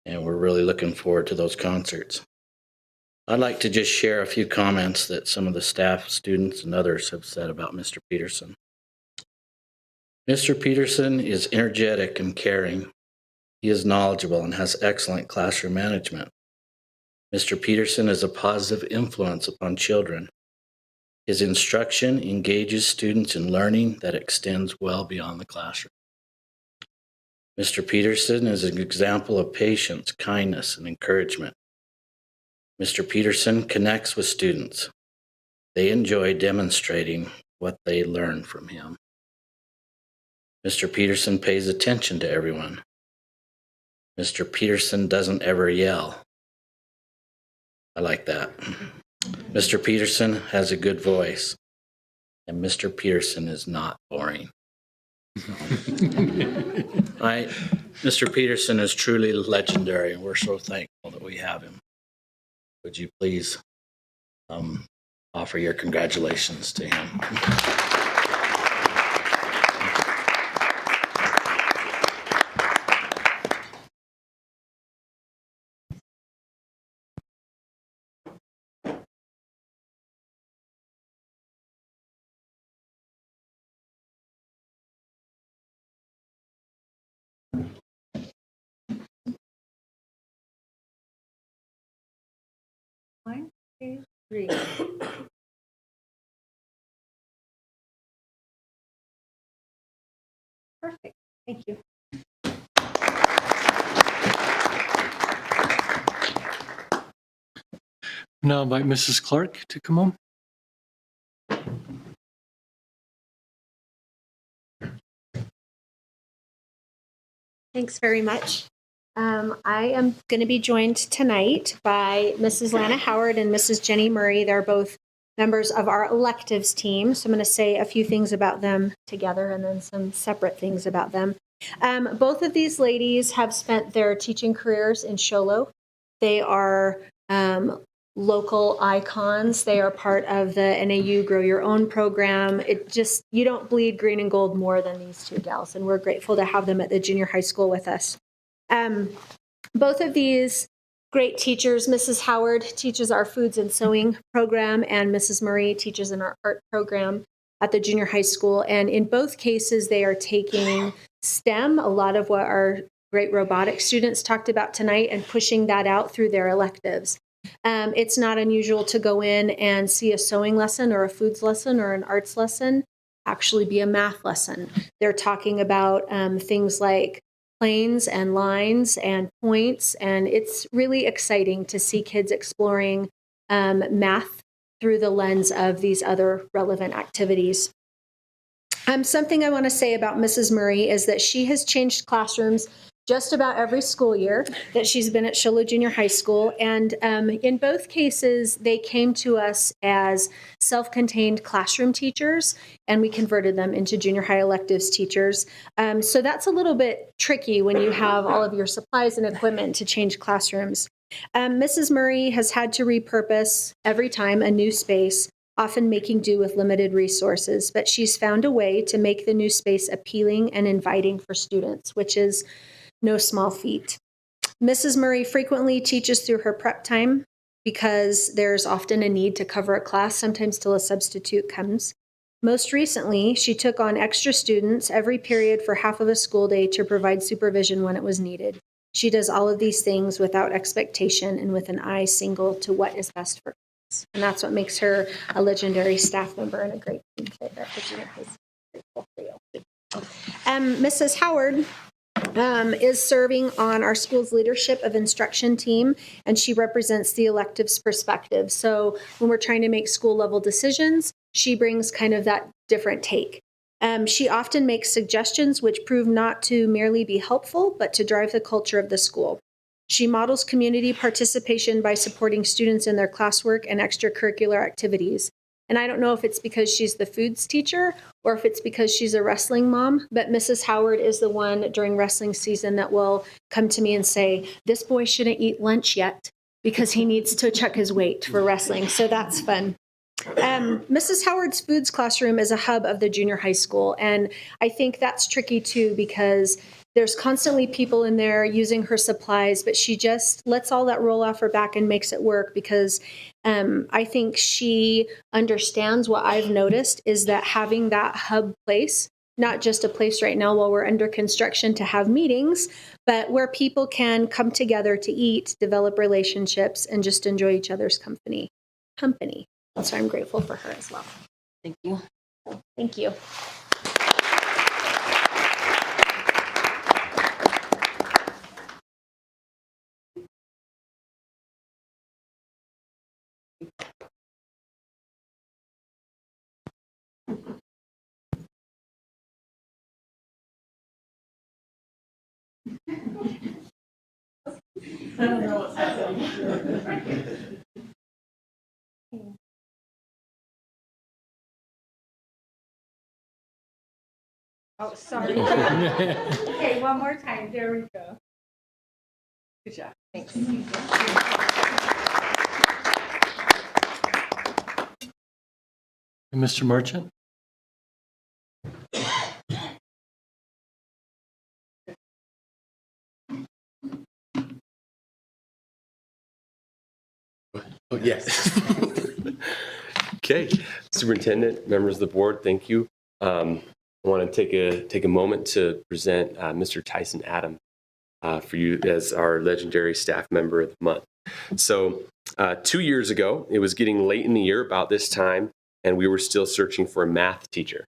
S20: and we're really looking forward to those concerts. I'd like to just share a few comments that some of the staff, students, and others have said about Mr. Peterson. Mr. Peterson is energetic and caring. He is knowledgeable and has excellent classroom management. Mr. Peterson is a positive influence upon children. His instruction engages students in learning that extends well beyond the classroom. Mr. Peterson is an example of patience, kindness, and encouragement. Mr. Peterson connects with students. They enjoy demonstrating what they learn from him. Mr. Peterson pays attention to everyone. Mr. Peterson doesn't ever yell. I like that. Mr. Peterson has a good voice, and Mr. Peterson is not boring. Mr. Peterson is truly legendary, and we're so thankful that we have him. Would you please offer your congratulations to him?
S7: One, two, three. Perfect. Thank you.
S2: Now invite Mrs. Clark to come on.
S9: Thanks very much. I am going to be joined tonight by Mrs. Lana Howard and Mrs. Jenny Murray. They're both members of our electives team. So I'm going to say a few things about them together and then some separate things about them. Both of these ladies have spent their teaching careers in Show Low. They are local icons. They are part of the NAU Grow Your Own program. You don't bleed green and gold more than these two gals, and we're grateful to have them at the junior high school with us. Both of these great teachers, Mrs. Howard teaches our foods and sewing program, and Mrs. Murray teaches in our art program at the junior high school. And in both cases, they are taking STEM, a lot of what our great robotics students talked about tonight, and pushing that out through their electives. It's not unusual to go in and see a sewing lesson or a foods lesson or an arts lesson actually be a math lesson. They're talking about things like planes and lines and points, and it's really exciting to see kids exploring math through the lens of these other relevant activities. Something I want to say about Mrs. Murray is that she has changed classrooms just about every school year that she's been at Show Low Junior High School. And in both cases, they came to us as self-contained classroom teachers, and we converted them into junior high electives teachers. So that's a little bit tricky when you have all of your supplies and equipment to change classrooms. Mrs. Murray has had to repurpose every time a new space, often making do with limited resources, but she's found a way to make the new space appealing and inviting for students, which is no small feat. Mrs. Murray frequently teaches through her prep time because there's often a need to cover a class, sometimes till a substitute comes. Most recently, she took on extra students every period for half of a school day to provide supervision when it was needed. She does all of these things without expectation and with an eye single to what is best for us. And that's what makes her a legendary staff member and a great team fit at the junior high school. Mrs. Howard is serving on our school's leadership of instruction team, and she represents the electives perspective. So when we're trying to make school level decisions, she brings kind of that different take. She often makes suggestions which prove not to merely be helpful, but to drive the culture of the school. She models community participation by supporting students in their classwork and extracurricular activities. And I don't know if it's because she's the foods teacher or if it's because she's a wrestling mom, but Mrs. Howard is the one during wrestling season that will come to me and say, this boy shouldn't eat lunch yet because he needs to check his weight for wrestling. So that's fun.
S21: Mrs. Howard's Foods classroom is a hub of the junior high school, and I think that's tricky too because there's constantly people in there using her supplies, but she just lets all that roll off her back and makes it work because I think she understands what I've noticed is that having that hub place, not just a place right now while we're under construction to have meetings, but where people can come together to eat, develop relationships, and just enjoy each other's company. So I'm grateful for her as well.
S22: Thank you.
S21: Thank you.
S22: I don't know what's happening.
S7: Oh, sorry. Okay, one more time. There we go. Good job. Thanks.
S2: Mr. Merchant?
S17: Oh, yes. Okay, Superintendent, members of the board, thank you. I want to take a moment to present Mr. Tyson Adams for you as our legendary staff member of the month. So 2 years ago, it was getting late in the year about this time, and we were still searching for a math teacher.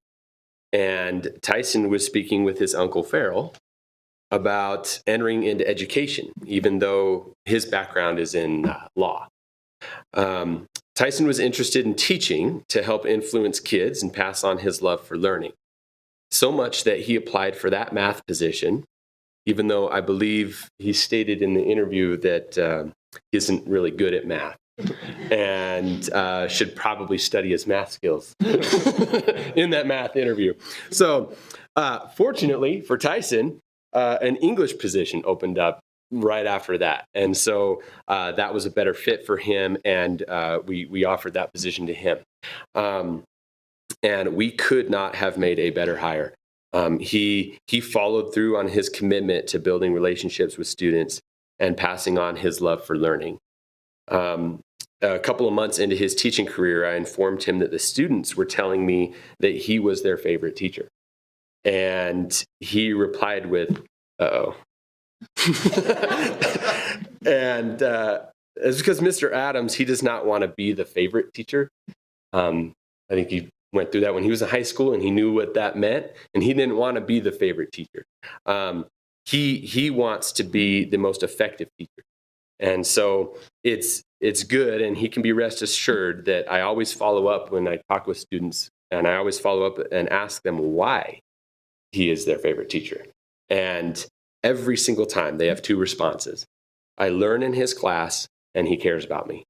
S17: And Tyson was speaking with his uncle Farrell about entering into education, even though his background is in law. Tyson was interested in teaching to help influence kids and pass on his love for learning. So much that he applied for that math position, even though I believe he stated in the interview that he isn't really good at math and should probably study his math skills in that math interview. So fortunately for Tyson, an English position opened up right after that. And so that was a better fit for him, and we offered that position to him. And we could not have made a better hire. He followed through on his commitment to building relationships with students and passing on his love for learning. A couple of months into his teaching career, I informed him that the students were telling me that he was their favorite teacher. And he replied with, uh-oh. And it's because Mr. Adams, he does not want to be the favorite teacher. I think he went through that when he was in high school, and he knew what that meant, and he didn't want to be the favorite teacher. He wants to be the most effective teacher. And so it's good, and he can be rest assured that I always follow up when I talk with students, and I always follow up and ask them why he is their favorite teacher. And every single time they have two responses. I learn in his class, and he cares about me.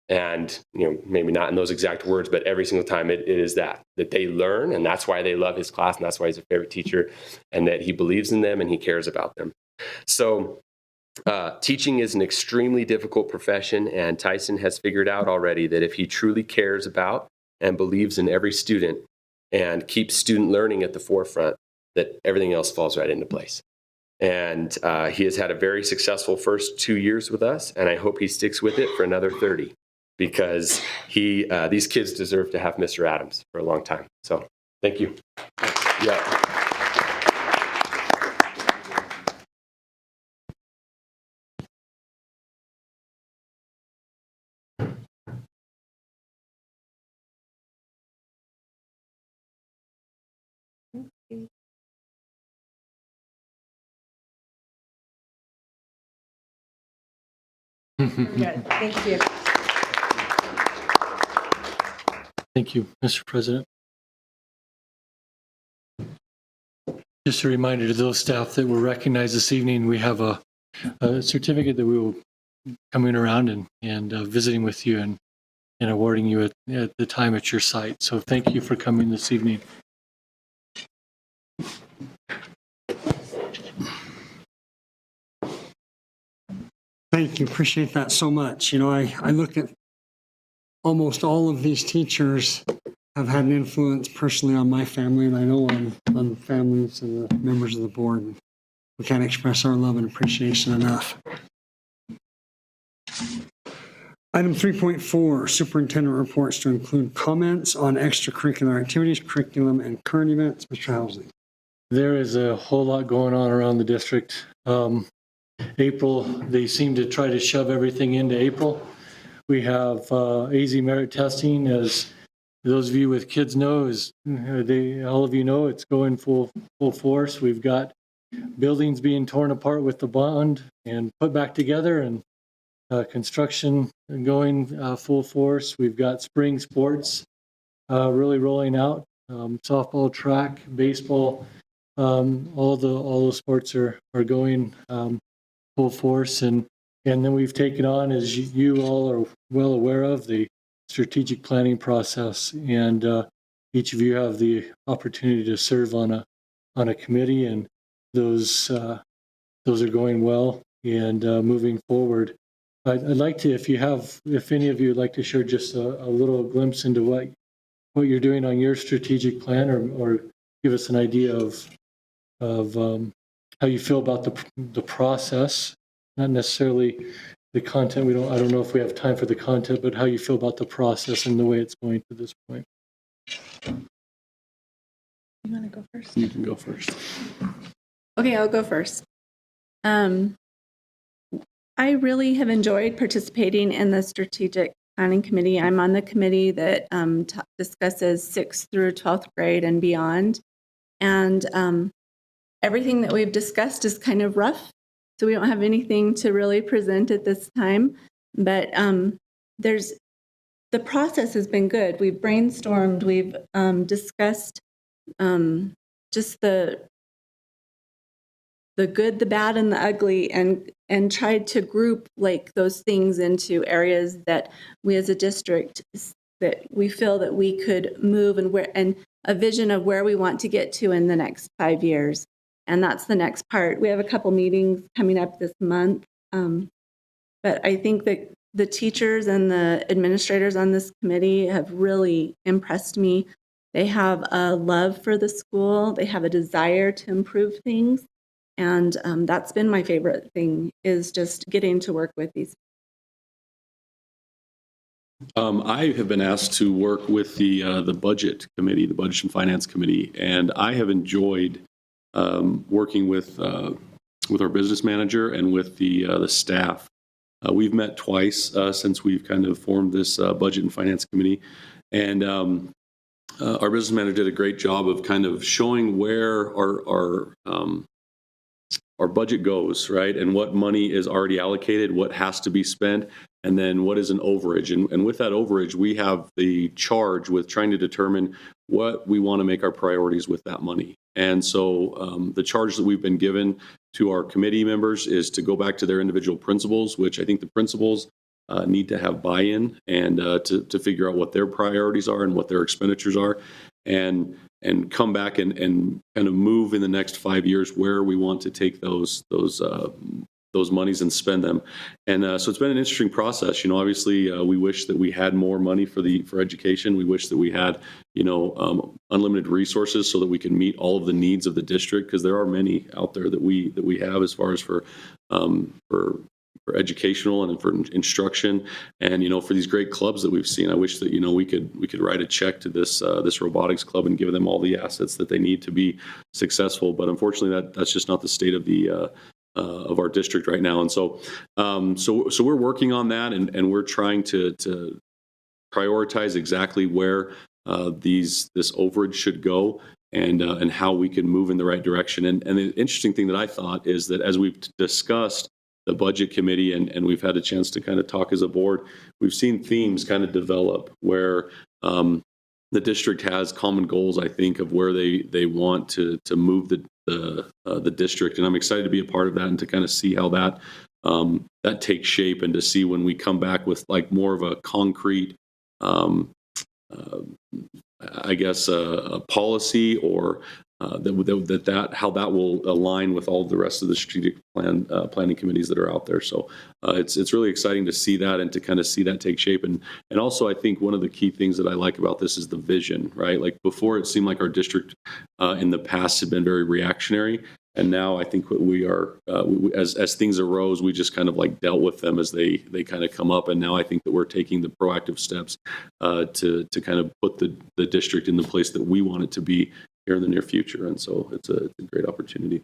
S17: And, maybe not in those exact words, but every single time it is that they learn, and that's why they love his class, and that's why he's a favorite teacher, and that he believes in them and he cares about them. So teaching is an extremely difficult profession, and Tyson has figured out already that if he truly cares about and believes in every student and keeps student learning at the forefront, that everything else falls right into place. And he has had a very successful first 2 years with us, and I hope he sticks with it for another 30, because these kids deserve to have Mr. Adams for a long time. So thank you. Yeah.
S7: Good. Thank you.
S2: Thank you, Mr. President. Just a reminder to those staff that were recognized this evening, we have a certificate that we will coming around and visiting with you and awarding you at the time at your site. So thank you for coming this evening.
S1: Thank you. Appreciate that so much. I look at almost all of these teachers have had an influence personally on my family, and I know on families and the members of the board. We can't express our love and appreciation enough. Item 3.4, superintendent reports to include comments on extracurricular activities, curriculum, and current events. Mr. Housley.
S2: There is a whole lot going on around the district. April, they seem to try to shove everything into April. We have AZ merit testing, as those of you with kids know, all of you know, it's going full force. We've got buildings being torn apart with the bond and put back together, and construction going full force. We've got spring sports really rolling out. Softball, track, baseball, all those sports are going full force, and then we've taken on, as you all are well aware of, the strategic planning process, and each of you have the opportunity to serve on a committee, and those are going well and moving forward. I'd like to, if any of you would like to share just a little glimpse into what you're doing on your strategic plan, or give us an idea of how you feel about the process, not necessarily the content. I don't know if we have time for the content, but how you feel about the process and the way it's going to this point.
S3: You want to go first?
S4: You can go first.
S3: Okay, I'll go first. I really have enjoyed participating in the strategic planning committee. I'm on the committee that discusses 6th through 12th grade and beyond. And everything that we've discussed is kind of rough, so we don't have anything to really present at this time. But the process has been good. We've brainstormed, we've discussed just the good, the bad, and the ugly, and tried to group like those things into areas that we as a district, that we feel that we could move, and a vision of where we want to get to in the next 5 years. And that's the next part. We have a couple meetings coming up this month. But I think that the teachers and the administrators on this committee have really impressed me. They have a love for the school. They have a desire to improve things. And that's been my favorite thing, is just getting to work with these.
S4: I have been asked to work with the budget committee, the Budget and Finance Committee, and I have enjoyed working with our business manager and with the staff. We've met twice since we've kind of formed this Budget and Finance Committee, and our business manager did a great job of kind of showing where our budget goes, right? And what money is already allocated, what has to be spent, and then what is an overage. And with that overage, we have the charge with trying to determine what we want to make our priorities with that money. And so the charge that we've been given to our committee members is to go back to their individual principals, which I think the principals need to have buy-in, and to figure out what their priorities are and what their expenditures are, and come back and kind of move in the next 5 years where we want to take those monies and spend them. And so it's been an interesting process. Obviously, we wish that we had more money for education. We wish that we had, unlimited resources so that we can meet all of the needs of the district, because there are many out there that we have as far as for educational and for instruction, and for these great clubs that we've seen. I wish that we could write a check to this robotics club and give them all the assets that they need to be successful. But unfortunately, that's just not the state of our district right now. And so we're working on that, and we're trying to prioritize exactly where this overage should go, and how we can move in the right direction. And the interesting thing that I thought is that as we've discussed the budget committee, and we've had a chance to kind of talk as a board, we've seen themes kind of develop where the district has common goals, I think, of where they want to move the district. And I'm excited to be a part of that, and to kind of see how that takes shape, and to see when we come back with like more of a concrete, I guess, a policy or how that will align with all the rest of the strategic planning committees that are out there. So it's really exciting to see that and to kind of see that take shape. And also, I think one of the key things that I like about this is the vision, right? Like before, it seemed like our district in the past had been very reactionary. And now I think what we are, as things arose, we just kind of like dealt with them as they kind of come up. And now I think that we're taking the proactive steps to kind of put the district in the place that we want it to be here in the near future. And so it's a great opportunity.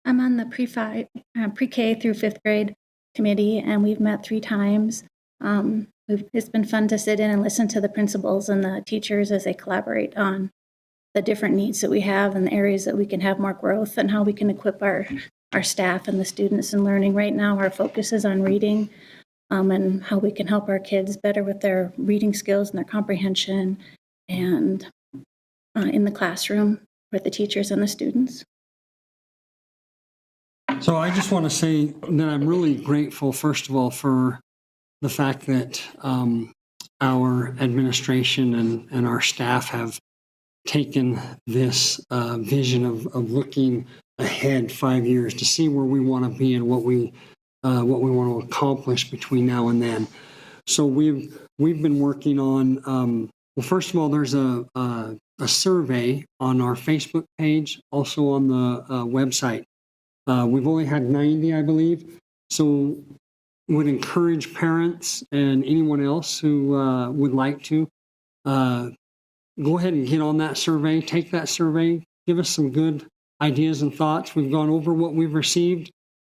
S6: I'm on the pre-K through fifth grade committee, and we've met 3 times. It's been fun to sit in and listen to the principals and the teachers as they collaborate on the different needs that we have and the areas that we can have more growth and how we can equip our staff and the students in learning. Right now, our focus is on reading and how we can help our kids better with their reading skills and their comprehension and in the classroom with the teachers and the students.
S1: So I just want to say that I'm really grateful, first of all, for the fact that our administration and our staff have taken this vision of looking ahead 5 years to see where we want to be and what we want to accomplish between now and then. So we've been working on. Well, first of all, there's a survey on our Facebook page, also on the website. We've only had 90, I believe. So would encourage parents and anyone else who would like to go ahead and get on that survey, take that survey, give us some good ideas and thoughts. We've gone over what we've received.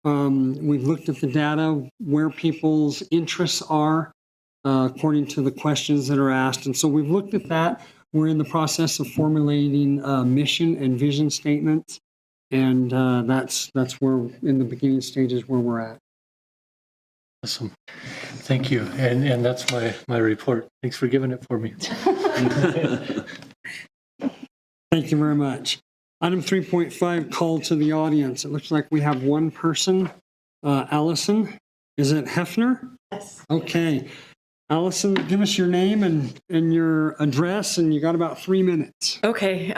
S1: We've looked at the data, where people's interests are according to the questions that are asked. And so we've looked at that. We're in the process of formulating mission and vision statements. And that's where, in the beginning stages, where we're at.
S2: Awesome. Thank you. And that's my report. Thanks for giving it for me.
S1: Thank you very much. Item 3.5, call to the audience. It looks like we have one person. Allison, is it Hefner?
S10: Yes.
S1: Okay. Allison, give us your name and your address, and you got about 3 minutes.
S10: Okay.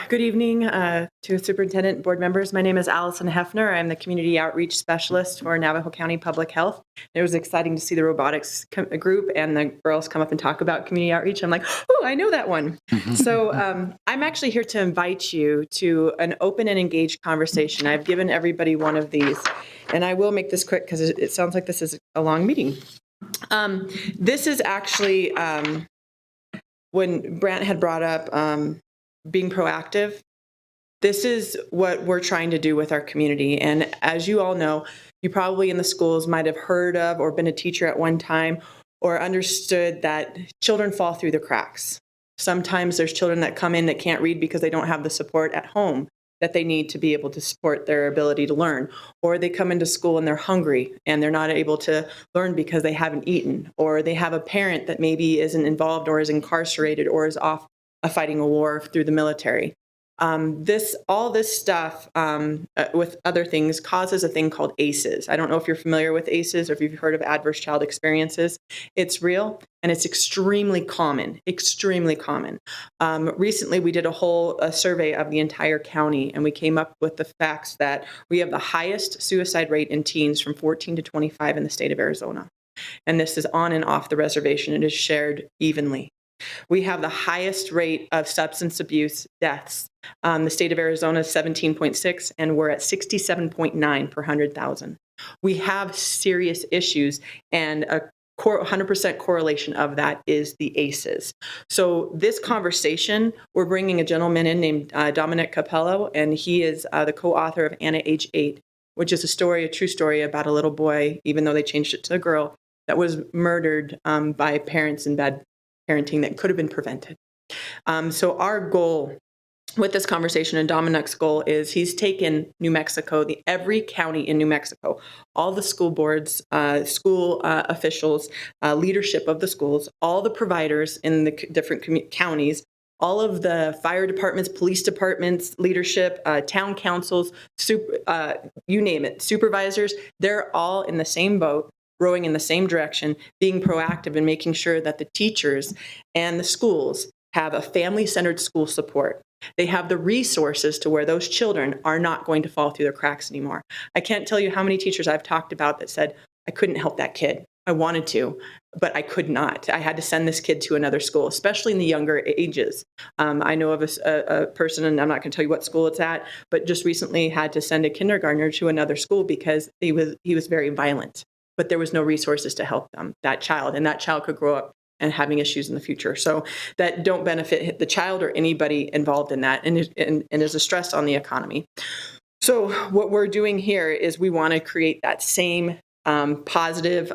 S10: Good evening to Superintendent and board members. My name is Allison Hefner. I'm the Community Outreach Specialist for Navajo County Public Health. It was exciting to see the robotics group and the girls come up and talk about community outreach. I'm like, oh, I know that one. So I'm actually here to invite you to an open and engaged conversation. I've given everybody one of these, and I will make this quick because it sounds like this is a long meeting. This is actually when Brant had brought up being proactive. This is what we're trying to do with our community. And as you all know, you probably in the schools might have heard of or been a teacher at one time or understood that children fall through the cracks. Sometimes there's children that come in that can't read because they don't have the support at home that they need to be able to support their ability to learn. Or they come into school and they're hungry and they're not able to learn because they haven't eaten. Or they have a parent that maybe isn't involved or is incarcerated or is off fighting a war through the military. All this stuff with other things causes a thing called ACEs. I don't know if you're familiar with ACEs or if you've heard of adverse child experiences. It's real and it's extremely common, extremely common. Recently, we did a whole survey of the entire county and we came up with the facts that we have the highest suicide rate in teens from 14 to 25 in the state of Arizona. And this is on and off the reservation. It is shared evenly. We have the highest rate of substance abuse deaths. The state of Arizona is 17.6, and we're at 67.9 per 100,000. We have serious issues, and a 100% correlation of that is the ACEs. So this conversation, we're bringing a gentleman in named Dominic Capello, and he is the co-author of Anna Age 8, which is a true story about a little boy, even though they changed it to a girl, that was murdered by parents in bad parenting that could have been prevented. So our goal with this conversation, and Dominic's goal, is he's taken New Mexico, every county in New Mexico, all the school boards, school officials, leadership of the schools, all the providers in the different counties, all of the fire departments, police departments, leadership, town councils, you name it, supervisors, they're all in the same boat, rowing in the same direction, being proactive and making sure that the teachers and the schools have a family-centered school support. They have the resources to where those children are not going to fall through the cracks anymore. I can't tell you how many teachers I've talked about that said, I couldn't help that kid. I wanted to, but I could not. I had to send this kid to another school, especially in the younger ages. I know of a person, and I'm not going to tell you what school it's at, but just recently had to send a kindergartner to another school because he was very violent, but there was no resources to help that child, and that child could grow up and having issues in the future. So that don't benefit the child or anybody involved in that, and is a stress on the economy. So what we're doing here is we want to create that same positive,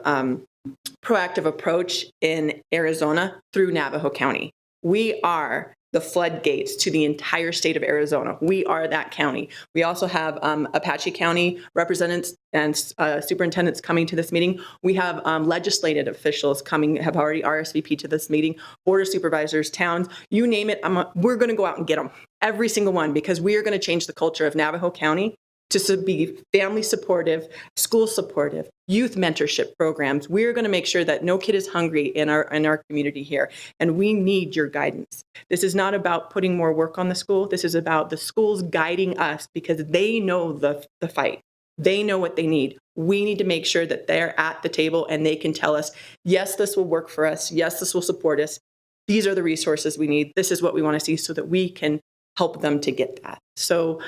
S10: proactive approach in Arizona through Navajo County. We are the floodgates to the entire state of Arizona. We are that county. We also have Apache County representatives and superintendents coming to this meeting. We have legislative officials coming, have already RSVP to this meeting, board of supervisors, towns, you name it. We're going to go out and get them, every single one, because we are going to change the culture of Navajo County to be family supportive, school supportive, youth mentorship programs. We're going to make sure that no kid is hungry in our community here, and we need your guidance. This is not about putting more work on the school. This is about the schools guiding us because they know the fight. They know what they need. We need to make sure that they're at the table and they can tell us, yes, this will work for us. Yes, this will support us. These are the resources we need. This is what we want to see so that we can help them to get that. So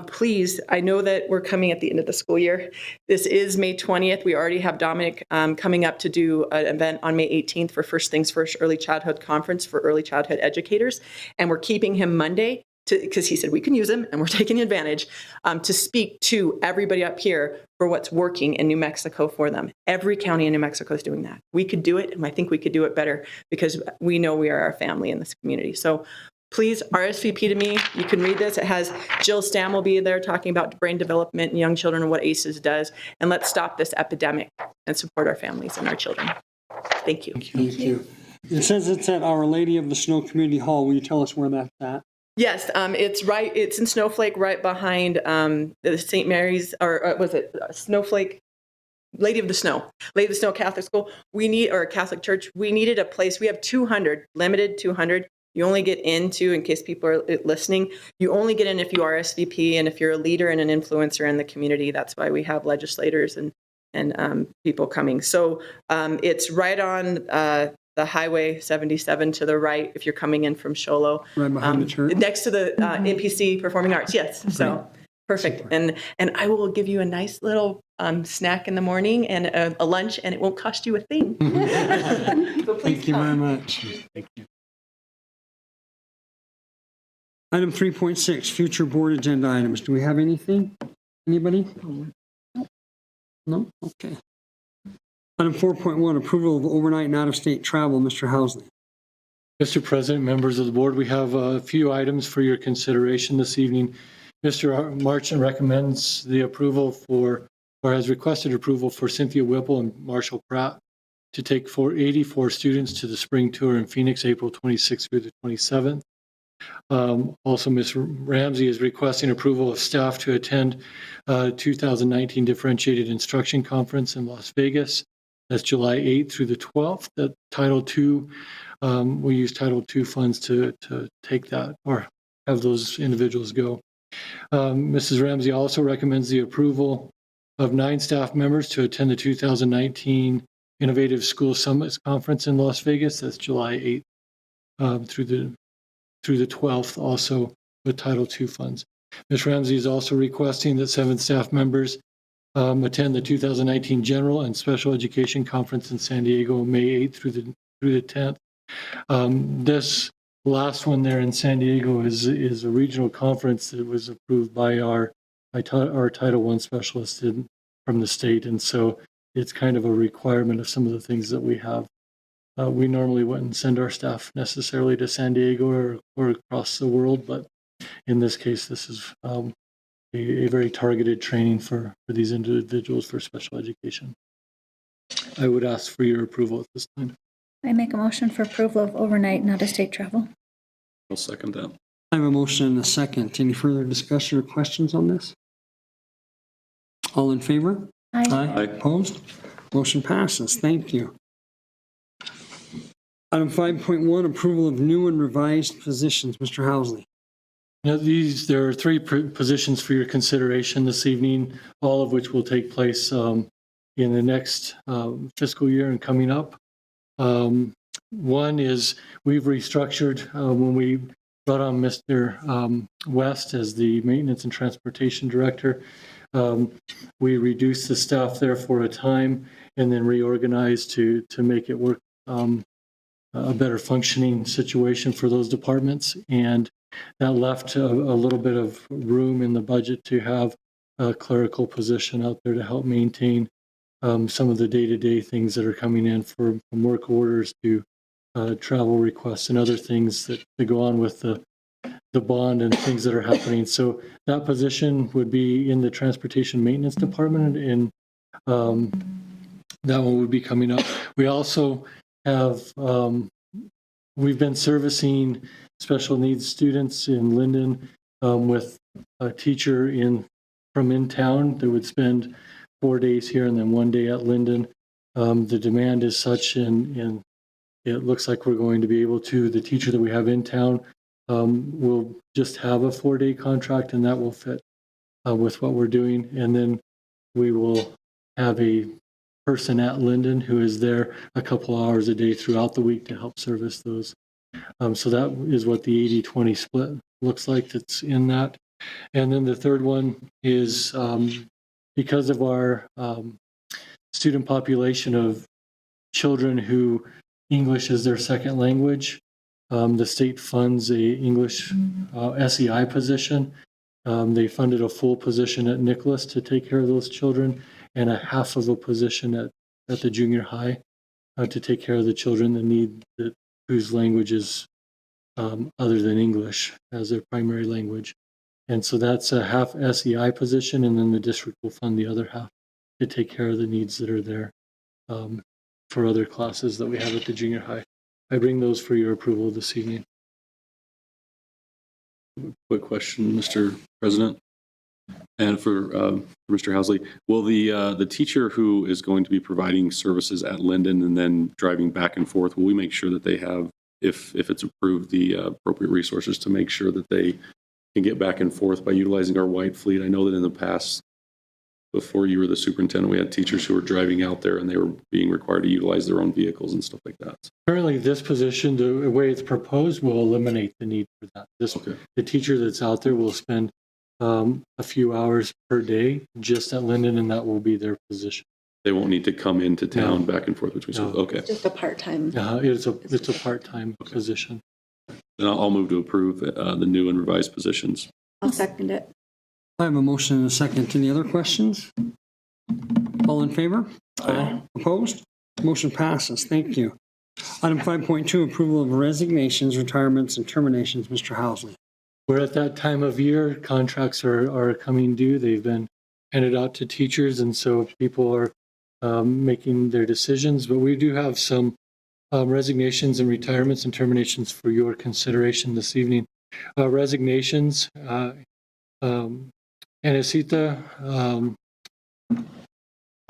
S10: please, I know that we're coming at the end of the school year. This is May 20th. We already have Dominic coming up to do an event on May 18th for First Things First Early Childhood Conference for early childhood educators. And we're keeping him Monday because he said we can use him, and we're taking advantage to speak to everybody up here for what's working in New Mexico for them. Every county in New Mexico is doing that. We could do it, and I think we could do it better because we know we are our family in this community. So please RSVP to me. You can read this. It has Jill Stam will be there talking about brain development in young children and what ACEs does. And let's stop this epidemic and support our families and our children. Thank you.
S1: Thank you. It says it's at Our Lady of the Snow Community Hall. Will you tell us where that's at?
S10: Yes, it's in Snowflake, right behind the St. Mary's, or was it Snowflake? Lady of the Snow Catholic School. Or Catholic Church. We needed a place. We have 200, limited 200. You only get into, in case people are listening, you only get in if you RSVP and if you're a leader and an influencer in the community. That's why we have legislators and people coming. So it's right on the Highway 77 to the right if you're coming in from Sholo.
S1: Right behind the church?
S10: Next to the NPC Performing Arts, yes. So perfect. And I will give you a nice little snack in the morning and a lunch, and it won't cost you a thing. So please
S1: Thank you very much.
S18: Thank you.
S1: Item 3.6, future board agenda items. Do we have anything? Anybody? No? Okay. Item 4.1, approval of overnight and out-of-state travel. Mr. Housley.
S2: Mr. President, members of the board, we have a few items for your consideration this evening. Mr. Marchant recommends the approval or has requested approval for Cynthia Whipple and Marshall Pratt to take 84 students to the spring tour in Phoenix, April 26th through the 27th. Also, Ms. Ramsey is requesting approval of staff to attend 2019 Differentiated Instruction Conference in Las Vegas. That's July 8th through the 12th. That Title II, we use Title II funds to take that or have those individuals go. Mrs. Ramsey also recommends the approval of 9 staff members to attend the 2019 Innovative School Summits Conference in Las Vegas. That's July 8th through the 12th, also with Title II funds. Ms. Ramsey is also requesting that 7 staff members attend the 2019 General and Special Education Conference in San Diego, May 8th through the 10th. This last one there in San Diego is a regional conference that was approved by our Title I specialist from the state, and so it's kind of a requirement of some of the things that we have. We normally wouldn't send our staff necessarily to San Diego or across the world, but in this case, this is a very targeted training for these individuals for special education. I would ask for your approval at this time.
S6: I make a motion for approval of overnight and out-of-state travel.
S4: I'll second that.
S1: I have a motion and a second. Any further discussion or questions on this? All in favor?
S6: Aye.
S4: Aye.
S1: Opposed? Motion passes. Thank you. Item 5.1, approval of new and revised positions. Mr. Housley.
S2: Now, there are three positions for your consideration this evening, all of which will take place in the next fiscal year and coming up. One is we've restructured when we brought on Mr. West as the Maintenance and Transportation Director. We reduced the staff there for a time and then reorganized to make it work a better functioning situation for those departments. And that left a little bit of room in the budget to have a clerical position out there to help maintain some of the day-to-day things that are coming in from work orders to travel requests and other things that go on with the bond and things that are happening. So that position would be in the Transportation Maintenance Department, and that one would be coming up. We also have, we've been servicing special needs students in Linden with a teacher from in town that would spend 4 days here and then 1 day at Linden. The demand is such, and it looks like we're going to be able to. The teacher that we have in town will just have a 4-day contract, and that will fit with what we're doing. And then we will have a person at Linden who is there a couple hours a day throughout the week to help service those. So that is what the 80-20 split looks like that's in that. And then the third one is because of our student population of children who English is their second language, the state funds a English SEI position. They funded a full position at Nicholas to take care of those children, and a half of a position at the junior high to take care of the children whose language is other than English as their primary language. And so that's a half SEI position, and then the district will fund the other half to take care of the needs that are there for other classes that we have at the junior high. I bring those for your approval this evening.
S4: Quick question, Mr. President, and for Mr. Housley. Will the teacher who is going to be providing services at Linden and then driving back and forth, will we make sure that they have, if it's approved, the appropriate resources to make sure that they can get back and forth by utilizing our wide fleet? I know that in the past, before you were the superintendent, we had teachers who were driving out there and they were being required to utilize their own vehicles and stuff like that.
S2: Currently, this position, the way it's proposed, will eliminate the need for that. The teacher that's out there will spend a few hours per day just at Linden, and that will be their position.
S4: They won't need to come into town back and forth between schools. Okay.
S3: Just a part-time.
S2: It's a part-time position.
S4: Then I'll move to approve the new and revised positions.
S3: I'll second it.
S1: I have a motion and a second. Any other questions? All in favor? Aye. Opposed? Motion passes. Thank you. Item 5.2, approval of resignations, retirements, and terminations. Mr. Housley.
S2: We're at that time of year. Contracts are coming due. They've been handed out to teachers, and so people are making their decisions. But we do have some resignations and retirements and terminations for your consideration this evening. Resignations. Anisita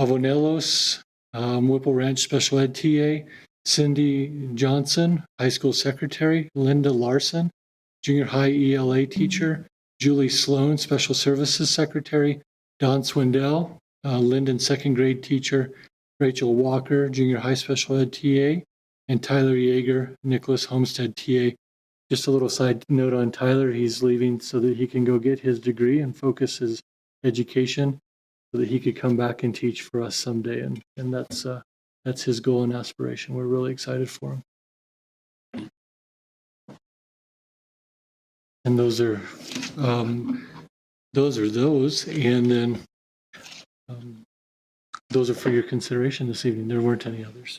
S2: Avonelos, Whipple Ranch Special Ed TA, Cindy Johnson, High School Secretary, Linda Larson, Junior High ELA Teacher, Julie Sloan, Special Services Secretary, Don Swindell, Linden Second Grade Teacher, Rachel Walker, Junior High Special Ed TA, and Tyler Yeager, Nicholas Homestead TA. Just a little side note on Tyler, he's leaving so that he can go get his degree and focus his education so that he could come back and teach for us someday. And that's his goal and aspiration. We're really excited for him. And those are those. And then those are for your consideration this evening. There weren't any others.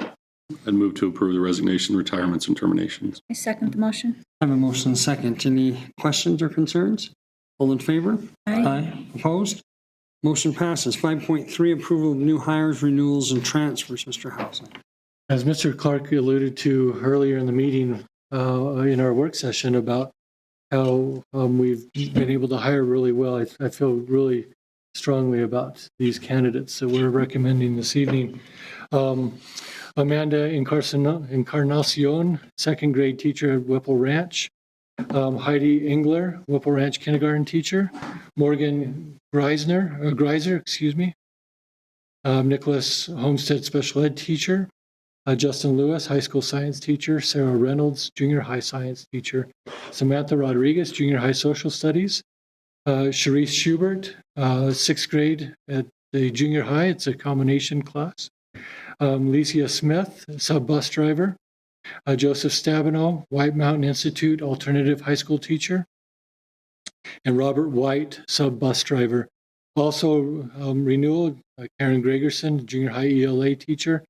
S4: I'd move to approve the resignation, retirements, and terminations.
S6: I second the motion.
S1: I have a motion and a second. Any questions or concerns? All in favor?
S6: Aye.
S1: Opposed? Motion passes. 5.3, approval of new hires, renewals, and transfers. Mr. Housley.
S2: As Mr. Clark alluded to earlier in the meeting in our work session about how we've been able to hire really well, I feel really strongly about these candidates that we're recommending this evening. Amanda Encarnacion, second grade teacher at Whipple Ranch. Heidi Engler, Whipple Ranch kindergarten teacher. Morgan Greiser, excuse me. Nicholas Homestead special ed teacher. Justin Lewis, high school science teacher. Sarah Reynolds, junior high science teacher. Samantha Rodriguez, junior high social studies. Sharice Schubert, sixth grade at the junior high. It's a combination class. Licia Smith, sub bus driver. Joseph Stabenow, White Mountain Institute alternative high school teacher. And Robert White, sub bus driver. Also renewal, Karen Gregerson, junior high ELA teacher.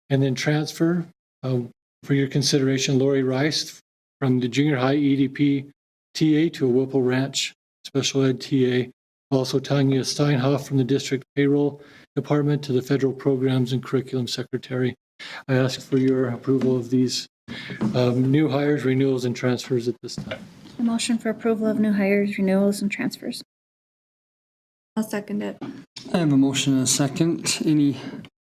S2: And then transfer, for your consideration, Lori Rice from the junior high EDP TA to a Whipple Ranch special ed TA. Also Tanya Steinhoff from the district payroll department to the federal programs and curriculum secretary. I ask for your approval of these new hires, renewals, and transfers at this time.
S6: A motion for approval of new hires, renewals, and transfers.
S3: I'll second it.
S1: I have a motion and a second. Any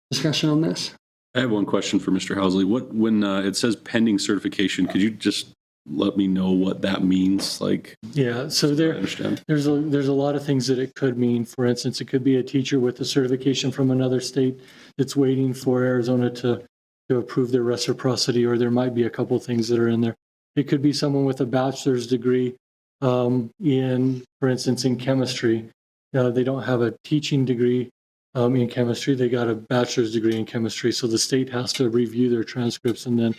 S1: discussion on this?
S4: I have one question for Mr. Housley. When it says pending certification, could you just let me know what that means? Like,
S2: Yeah, so
S4: I understand.
S2: there's a lot of things that it could mean. For instance, it could be a teacher with a certification from another state that's waiting for Arizona to approve their reciprocity, or there might be a couple of things that are in there. It could be someone with a bachelor's degree in, for instance, in chemistry. They don't have a teaching degree in chemistry. They got a bachelor's degree in chemistry. So the state has to review their transcripts and then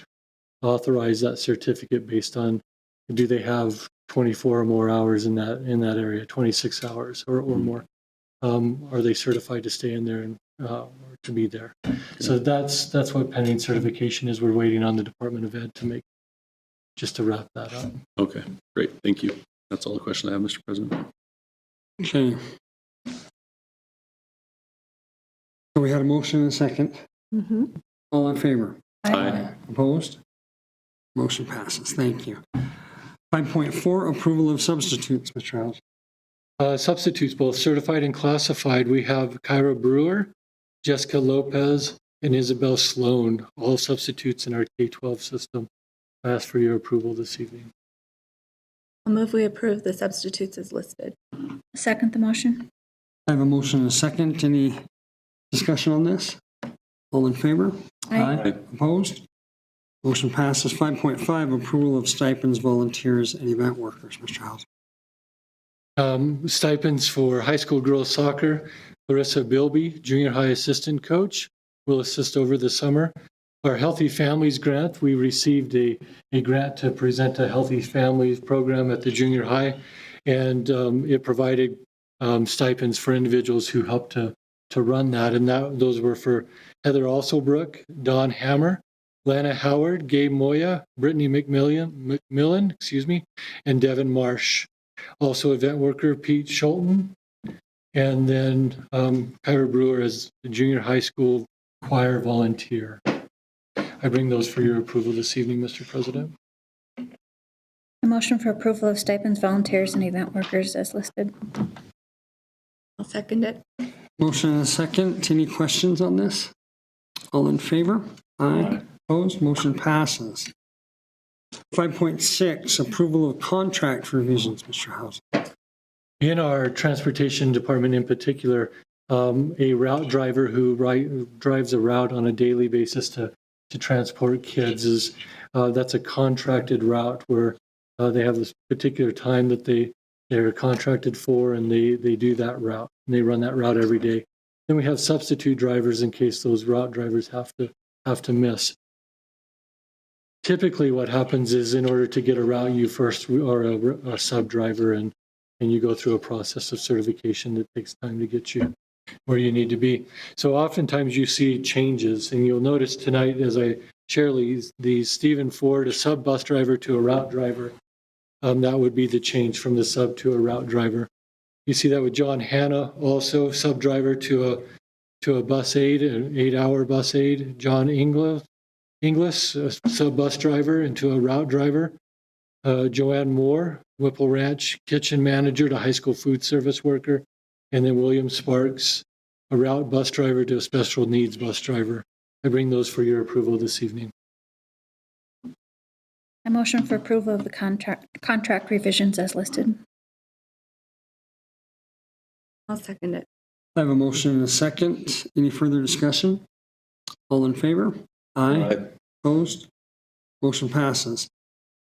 S2: authorize that certificate based on, do they have 24 or more hours in that area, 26 hours or more. Are they certified to stay in there and or to be there? So that's what pending certification is. We're waiting on the Department of Ed to wrap that up.
S4: Okay, great. Thank you. That's all the question I have, Mr. President.
S1: Okay. So we had a motion and a second. All in favor?
S4: Aye.
S1: Opposed? Motion passes. Thank you. 5.4, approval of substitutes, Mr. House.
S2: Substitutes, both certified and classified. We have Kyra Brewer, Jessica Lopez, and Isabel Sloan, all substitutes in our K-12 system. I ask for your approval this evening.
S3: I'll move we approve the substitutes as listed.
S6: Second the motion.
S1: I have a motion and a second. Any discussion on this? All in favor?
S6: Aye.
S1: Opposed? Motion passes. 5.5, approval of stipends, volunteers, and event workers, Mr. House.
S2: Stipends for high school girls soccer. Larissa Bilby, junior high assistant coach, will assist over the summer. Our Healthy Families grant, we received a grant to present a Healthy Families program at the junior high, and it provided stipends for individuals who helped to run that. And those were for Heather Alsobrook, Don Hammer, Lana Howard, Gabe Moya, Brittany McMillan, and Devin Marsh. Also event worker Pete Schulten, and then Kyra Brewer as the junior high school choir volunteer. I bring those for your approval this evening, Mr. President.
S6: A motion for approval of stipends, volunteers, and event workers as listed.
S3: I'll second it.
S1: Motion and a second. Any questions on this? All in favor? Aye. Opposed? Motion passes. 5.6, approval of contract revisions, Mr. House.
S2: In our transportation department in particular, a route driver who drives a route on a daily basis to transport kids that's a contracted route where they have this particular time that they're contracted for, and they do that route, and they run that route every day. Then we have substitute drivers in case those route drivers have to miss. Typically what happens is, in order to get a route, you first are a sub driver, and you go through a process of certification that takes time to get you where you need to be. So oftentimes you see changes, and you'll notice tonight as I share these Stephen Ford, a sub bus driver to a route driver. That would be the change from the sub to a route driver. You see that with John Hanna, also sub driver to a bus aide, an 8-hour bus aide. John Inglis, a sub bus driver into a route driver. Joanne Moore, Whipple Ranch kitchen manager to high school food service worker. And then William Sparks, a route bus driver to a special needs bus driver. I bring those for your approval this evening.
S6: I motion for approval of the contract revisions as listed.
S3: I'll second it.
S1: I have a motion and a second. Any further discussion? All in favor? Aye. Opposed? Motion passes.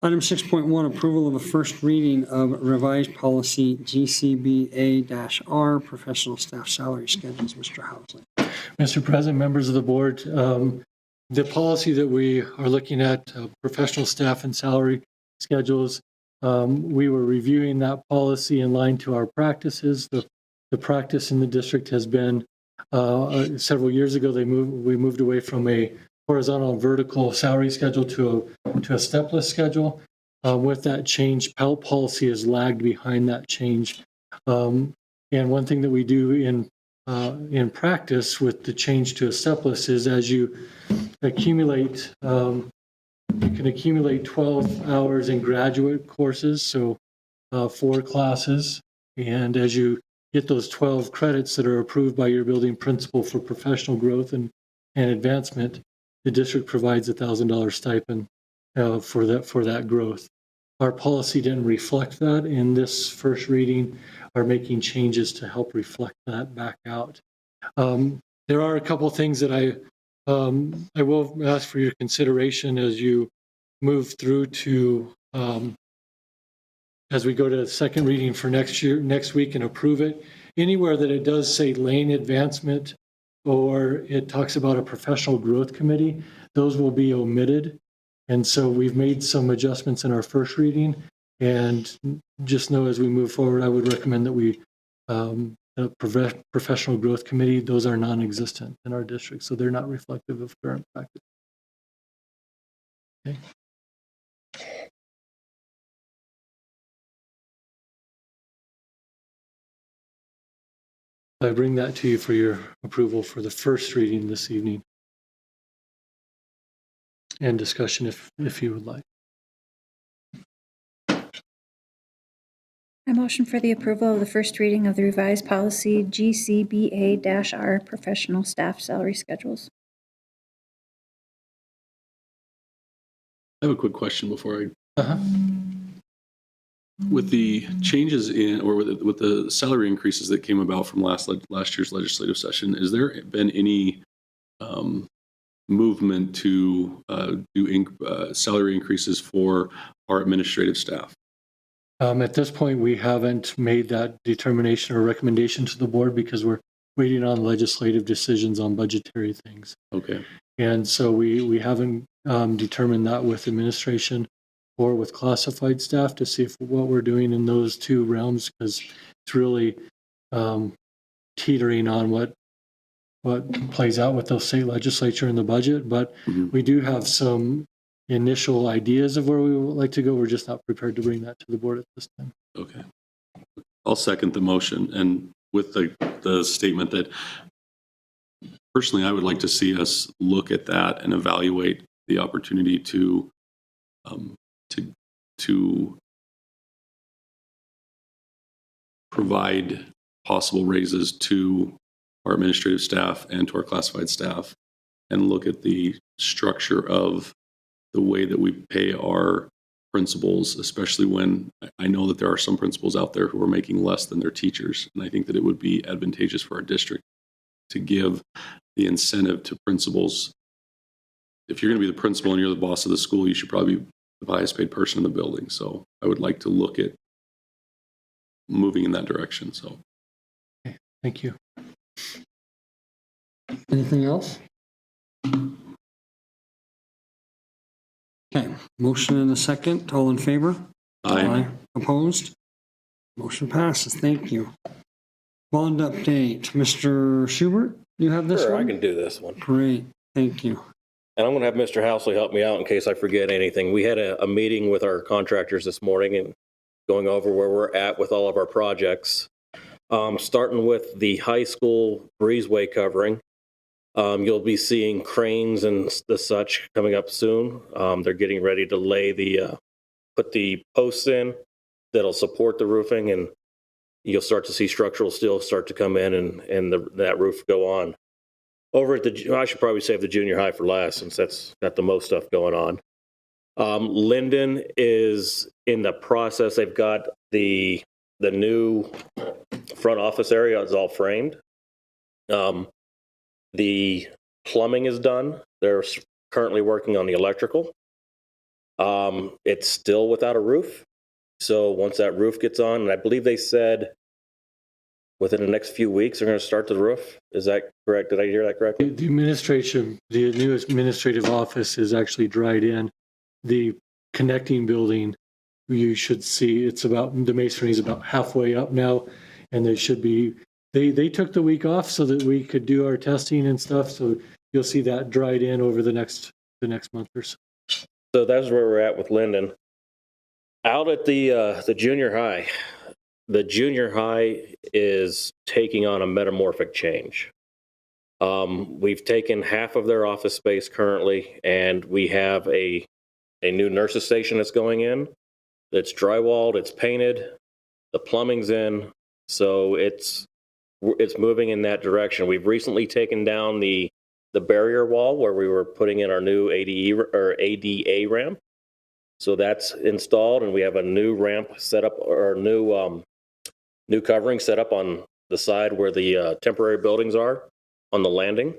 S1: Item 6.1, approval of a first reading of revised policy GCBA-R, professional staff salary schedules. Mr. Housley.
S2: Mr. President, members of the board, the policy that we are looking at, professional staff and salary schedules, we were reviewing that policy in line to our practices. The practice in the district has been several years ago, we moved away from a horizontal and vertical salary schedule to a stepless schedule. With that change, policy has lagged behind that change. And one thing that we do in practice with the change to a stepless is as you accumulate, you can accumulate 12 hours in graduate courses, so 4 classes. And as you get those 12 credits that are approved by your building principal for professional growth and advancement, the district provides a $1,000 stipend for that growth. Our policy didn't reflect that. In this first reading, are making changes to help reflect that back out. There are a couple things that I will ask for your consideration as you move through to as we go to the second reading for next week and approve it. Anywhere that it does say lane advancement or it talks about a professional growth committee, those will be omitted. And so we've made some adjustments in our first reading. And just know as we move forward, I would recommend that we, professional growth committee, those are non-existent in our district. So they're not reflective of current practice. Okay. I bring that to you for your approval for the first reading this evening and discussion if you would like.
S6: I motion for the approval of the first reading of the revised policy GCBA-R, professional staff salary schedules.
S4: I have a quick question before I. With the changes in, or with the salary increases that came about from last year's legislative session, has there been any movement to do salary increases for our administrative staff?
S2: At this point, we haven't made that determination or recommendation to the board because we're waiting on legislative decisions on budgetary things.
S4: Okay.
S2: And so we haven't determined that with administration or with classified staff to see if what we're doing in those two realms, because it's really teetering on what plays out with the state legislature and the budget. But we do have some initial ideas of where we would like to go. We're just not prepared to bring that to the board at this time.
S4: Okay. I'll second the motion, and with the statement that personally I would like to see us look at that and evaluate the opportunity to provide possible raises to our administrative staff and to our classified staff, and look at the structure of the way that we pay our principals, especially when I know that there are some principals out there who are making less than their teachers. And I think that it would be advantageous for our district to give the incentive to principals. If you're going to be the principal and you're the boss of the school, you should probably be the highest paid person in the building. So I would like to look at moving in that direction. So,
S2: okay, thank you.
S1: Anything else? Okay, motion and a second. All in favor?
S4: Aye.
S1: Opposed? Motion passes. Thank you. Bond update. Mr. Schubert, you have this
S13: Sure,
S1: one?
S13: I can do this one.
S1: Great. Thank you.
S13: And I'm going to have Mr. Housley help me out in case I forget anything. We had a meeting with our contractors this morning and going over where we're at with all of our projects. Starting with the high school breezeway covering. You'll be seeing cranes and the such coming up soon. They're getting ready to lay put the posts in that'll support the roofing, and you'll start to see structural steel start to come in and that roof go on. Over at I should probably save the junior high for last since that's got the most stuff going on. Linden is in the process. They've got the new front office area is all framed. The plumbing is done. They're currently working on the electrical. It's still without a roof. So once that roof gets on, and I believe they said within the next few weeks they're going to start the roof. Is that correct? Did I hear that correctly?
S2: The new administrative office is actually dried in. The connecting building, you should see the masonry is about halfway up now, and they should be, they took the week off so that we could do our testing and stuff. So you'll see that dried in over the next month or so.
S13: So that's where we're at with Linden. Out at the junior high, the junior high is taking on a metamorphic change. We've taken half of their office space currently, and we have a new nurses station that's going in. It's drywalled, it's painted, the plumbing's in, so it's moving in that direction. We've recently taken down the barrier wall where we were putting in our new ADA ramp. So that's installed, and we have a new ramp set up, or new covering set up on the side where the temporary buildings are on the landing.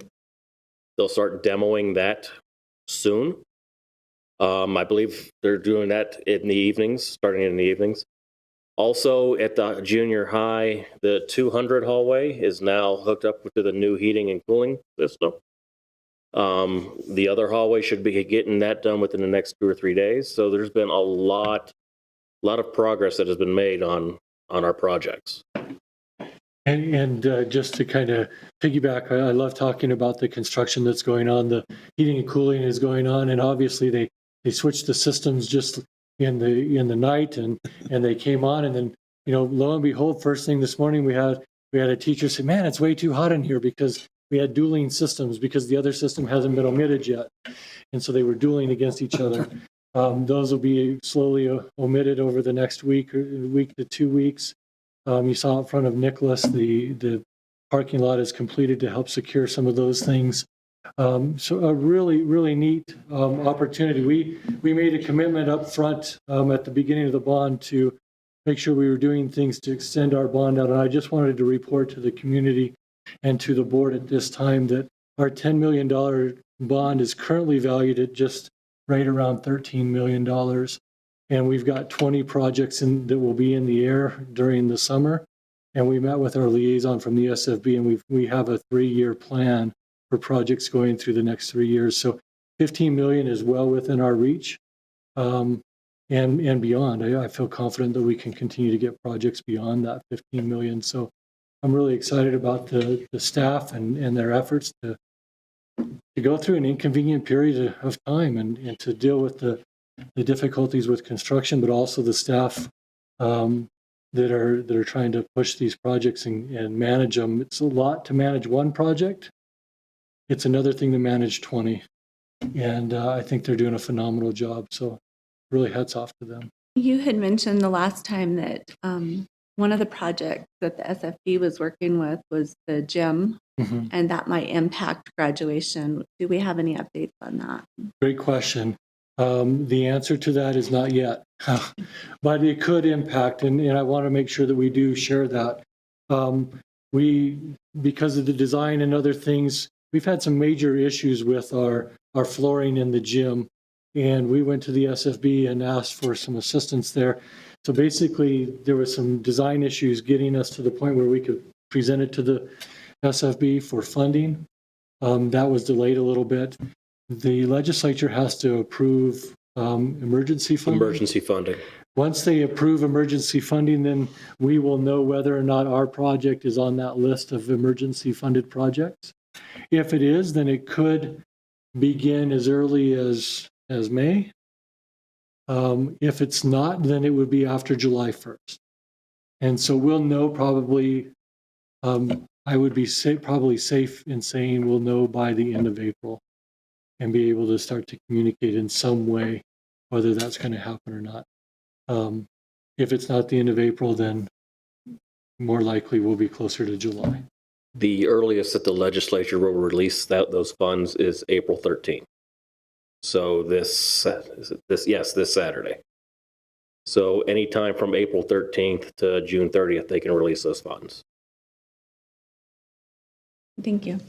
S13: They'll start demoing that soon. I believe they're doing that in the evenings, starting in the evenings. Also at the junior high, the 200 hallway is now hooked up to the new heating and cooling system. The other hallway should be getting that done within the next 2 or 3 days. So there's been a lot of progress that has been made on our projects.
S2: And just to kind of piggyback, I love talking about the construction that's going on. The heating and cooling is going on, and obviously they switched the systems just in the night, and they came on, and then lo and behold, first thing this morning we had a teacher say, "Man, it's way too hot in here," because we had dueling systems because the other system hasn't been omitted yet, and so they were dueling against each other. Those will be slowly omitted over the next week to 2 weeks. You saw in front of Nicholas, the parking lot is completed to help secure some of those things. So a really, really neat opportunity. We made a commitment up front at the beginning of the bond to make sure we were doing things to extend our bond out. And I just wanted to report to the community and to the board at this time that our $10 million bond is currently valued at just right around $13 million. And we've got 20 projects that will be in the air during the summer. And we met with our liaison from the SFB, and we have a 3-year plan for projects going through the next 3 years. So 15 million is well within our reach, and beyond. I feel confident that we can continue to get projects beyond that 15 million. So I'm really excited about the staff and their efforts to go through an inconvenient period of time and to deal with the difficulties with construction, but also the staff that are trying to push these projects and manage them. It's a lot to manage one project. It's another thing to manage 20. And I think they're doing a phenomenal job. So really hats off to them.
S3: You had mentioned the last time that one of the projects that the SFB was working with was the gym, and that might impact graduation. Do we have any updates on that?
S2: Great question. The answer to that is not yet, but it could impact, and I want to make sure that we do share that. Because of the design and other things, we've had some major issues with our flooring in the gym, and we went to the SFB and asked for some assistance there. So basically, there were some design issues getting us to the point where we could present it to the SFB for funding. That was delayed a little bit. The legislature has to approve emergency funding. Once they approve emergency funding, then we will know whether or not our project is on that list of emergency funded projects. If it is, then it could begin as early as May. If it's not, then it would be after July 1st. And so we'll know probably, I would be probably safe in saying we'll know by the end of April and be able to start to communicate in some way whether that's going to happen or not. If it's not the end of April, then more likely we'll be closer to July.
S13: The earliest that the legislature will release those funds is April 13th. So this Saturday. So anytime from April 13th to June 30th, they can release those funds.
S3: Thank you.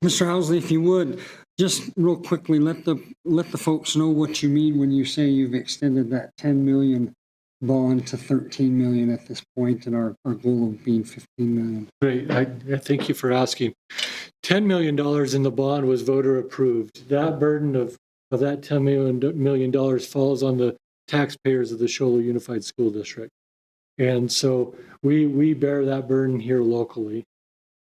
S1: Mr. Housley, if you would, just real quickly, let the folks know what you mean when you say you've extended that 10 million bond to 13 million at this point, and our goal of being 15 million.
S2: Great. I thank you for asking. $10 million in the bond was voter approved. That burden of that $10 million falls on the taxpayers of the Show Low Unified School District. And so we bear that burden here locally.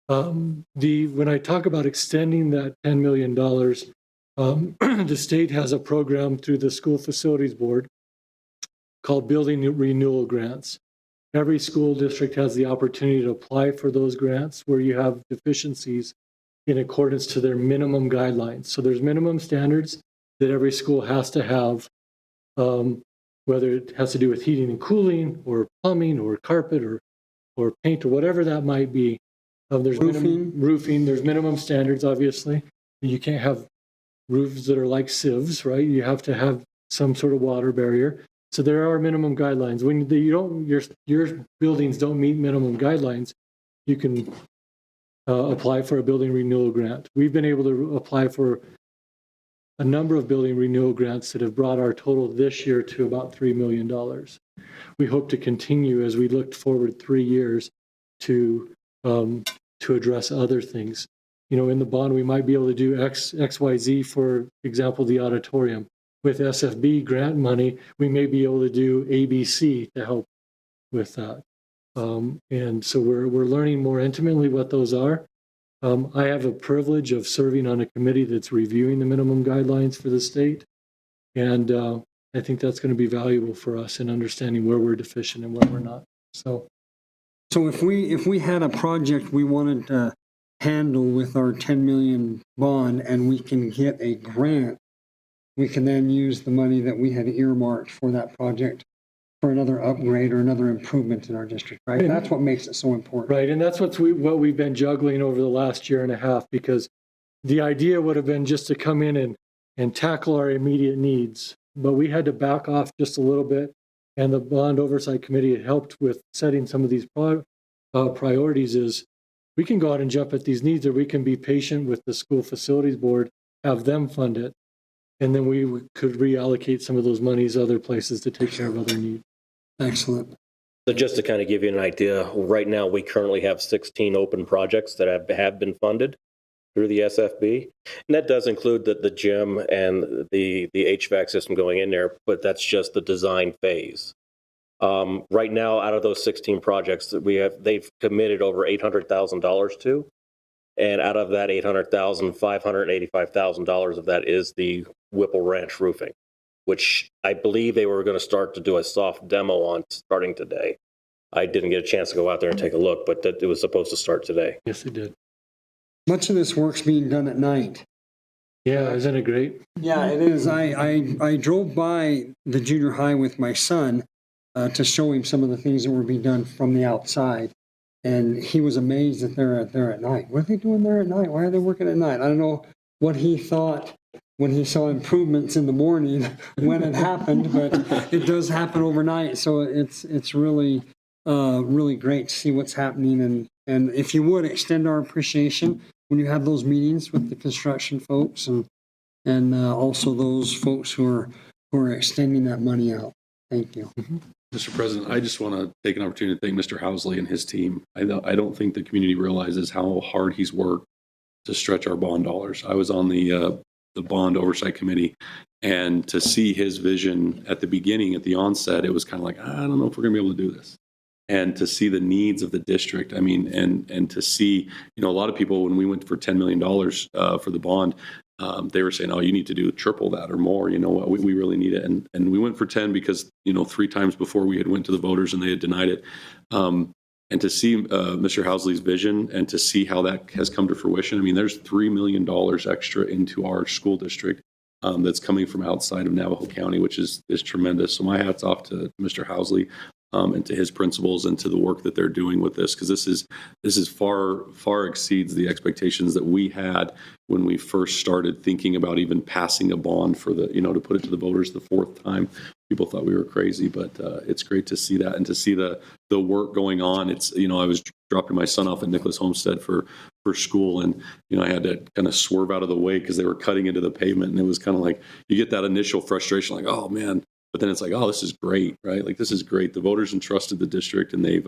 S2: When I talk about extending that $10 million, the state has a program through the School Facilities Board called Building Renewal Grants. Every school district has the opportunity to apply for those grants where you have deficiencies in accordance to their minimum guidelines. So there's minimum standards that every school has to have, whether it has to do with heating and cooling or plumbing or carpet or paint or whatever that might be. There's roofing, there's minimum standards, obviously. You can't have roofs that are like sieves, right? You have to have some sort of water barrier. So there are minimum guidelines. When your buildings don't meet minimum guidelines, you can apply for a building renewal grant. We've been able to apply for a number of building renewal grants that have brought our total this year to about $3 million. We hope to continue as we look forward 3 years to address other things. In the bond, we might be able to do X, Y, Z, for example, the auditorium. With SFB grant money, we may be able to do ABC to help with that. And so we're learning more intimately what those are. I have a privilege of serving on a committee that's reviewing the minimum guidelines for the state. And I think that's going to be valuable for us in understanding where we're deficient and where we're not. So
S1: if we had a project we wanted to handle with our 10 million bond and we can get a grant, we can then use the money that we had earmarked for that project for another upgrade or another improvement in our district, right? And that's what makes it so important.
S2: Right, and that's what we've been juggling over the last year and a half, because the idea would have been just to come in and tackle our immediate needs, but we had to back off just a little bit, and the Bond Oversight Committee had helped with setting some of these priorities. Is we can go out and jump at these needs, or we can be patient with the School Facilities Board, have them fund it, and then we could reallocate some of those monies other places to take care of other needs.
S1: Excellent.
S13: So just to kind of give you an idea, right now we currently have 16 open projects that have been funded through the SFB. And that does include the gym and the HVAC system going in there, but that's just the design phase. Right now, out of those 16 projects that they've committed over $800,000 to. And out of that $800,000, $585,000 of that is the Whipple Ranch roofing, which I believe they were going to start to do a soft demo on starting today. I didn't get a chance to go out there and take a look, but it was supposed to start today.
S2: Yes, it did.
S1: Much of this work's being done at night.
S2: Yeah, isn't it great?
S1: Yeah, it is. I drove by the junior high with my son to show him some of the things that were being done from the outside. And he was amazed that they're there at night. What are they doing there at night? Why are they working at night? I don't know what he thought when he saw improvements in the morning when it happened, but it does happen overnight. So it's really, really great to see what's happening. And if you would extend our appreciation when you have those meetings with the construction folks and also those folks who are extending that money out. Thank you.
S2: Mm-hmm.
S4: Mr. President, I just want to take an opportunity to thank Mr. Housley and his team. I don't think the community realizes how hard he's worked to stretch our bond dollars. I was on the Bond Oversight Committee, and to see his vision at the beginning, at the onset, it was kind of like, I don't know if we're going to be able to do this. And to see the needs of the district, I mean, and to see, a lot of people, when we went for $10 million for the bond, they were saying, oh, you need to do triple that or more. We really need it. And we went for 10 because, 3 times before we had went to the voters and they had denied it. And to see Mr. Housley's vision and to see how that has come to fruition, I mean, there's $3 million extra into our school district that's coming from outside of Navajo County, which is tremendous. So my hat's off to Mr. Housley. and to his principals and to the work that they're doing with this, because this is far exceeds the expectations that we had when we first started thinking about even passing a bond for the, to put it to the voters the fourth time. People thought we were crazy, but it's great to see that and to see the work going on. It's, I was dropping my son off at Nicholas Homestead for school, and I had to kind of swerve out of the way because they were cutting into the pavement, and it was kind of like you get that initial frustration, like, oh man, but then it's like, oh, this is great, right? Like, this is great. The voters entrusted the district, and they've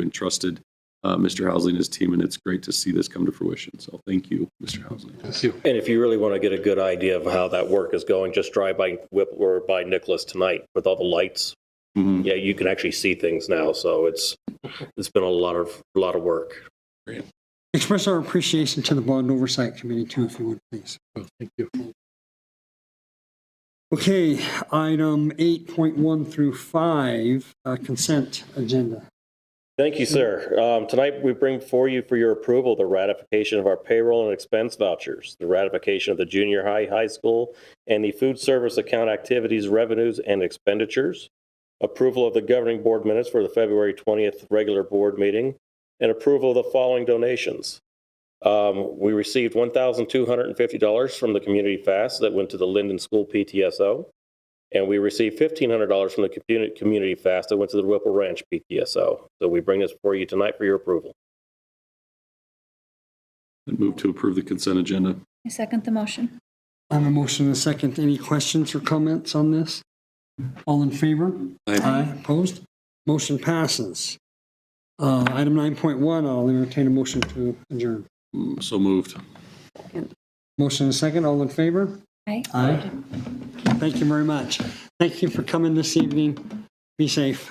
S4: entrusted Mr. Housley and his team, and it's great to see this come to fruition. So thank you, Mr. Housley. Thank you.
S13: And if you really want to get a good idea of how that work is going, just drive by Whipple or by Nicholas tonight with all the lights.
S4: Mm-hmm.
S13: Yeah, you can actually see things now. So it's been a lot of work.
S4: Great.
S1: Express our appreciation to the Bond Oversight Committee too, if you would, please.
S4: Thank you.
S1: Okay, item 8.1 through 5, consent agenda.
S13: Thank you, sir. Tonight we bring before you for your approval the ratification of our payroll and expense vouchers, the ratification of the junior high school, and the food service account activities, revenues, and expenditures, approval of the governing board minutes for the February 20th regular board meeting, and approval of the following donations. We received $1,250 from the Community Fast that went to the Linden School PTSO. And we received $1,500 from the Community Fast that went to the Whipple Ranch PTSO. So we bring this for you tonight for your approval.
S4: I move to approve the consent agenda.
S6: I second the motion.
S1: I have a motion and a second. Any questions or comments on this? All in favor?
S4: Aye.
S1: Opposed? Motion passes. Item 9.1, I'll entertain a motion to adjourn.
S4: So moved.
S1: Motion and a second. All in favor?
S6: Aye.
S1: Aye. Thank you very much. Thank you for coming this evening. Be safe.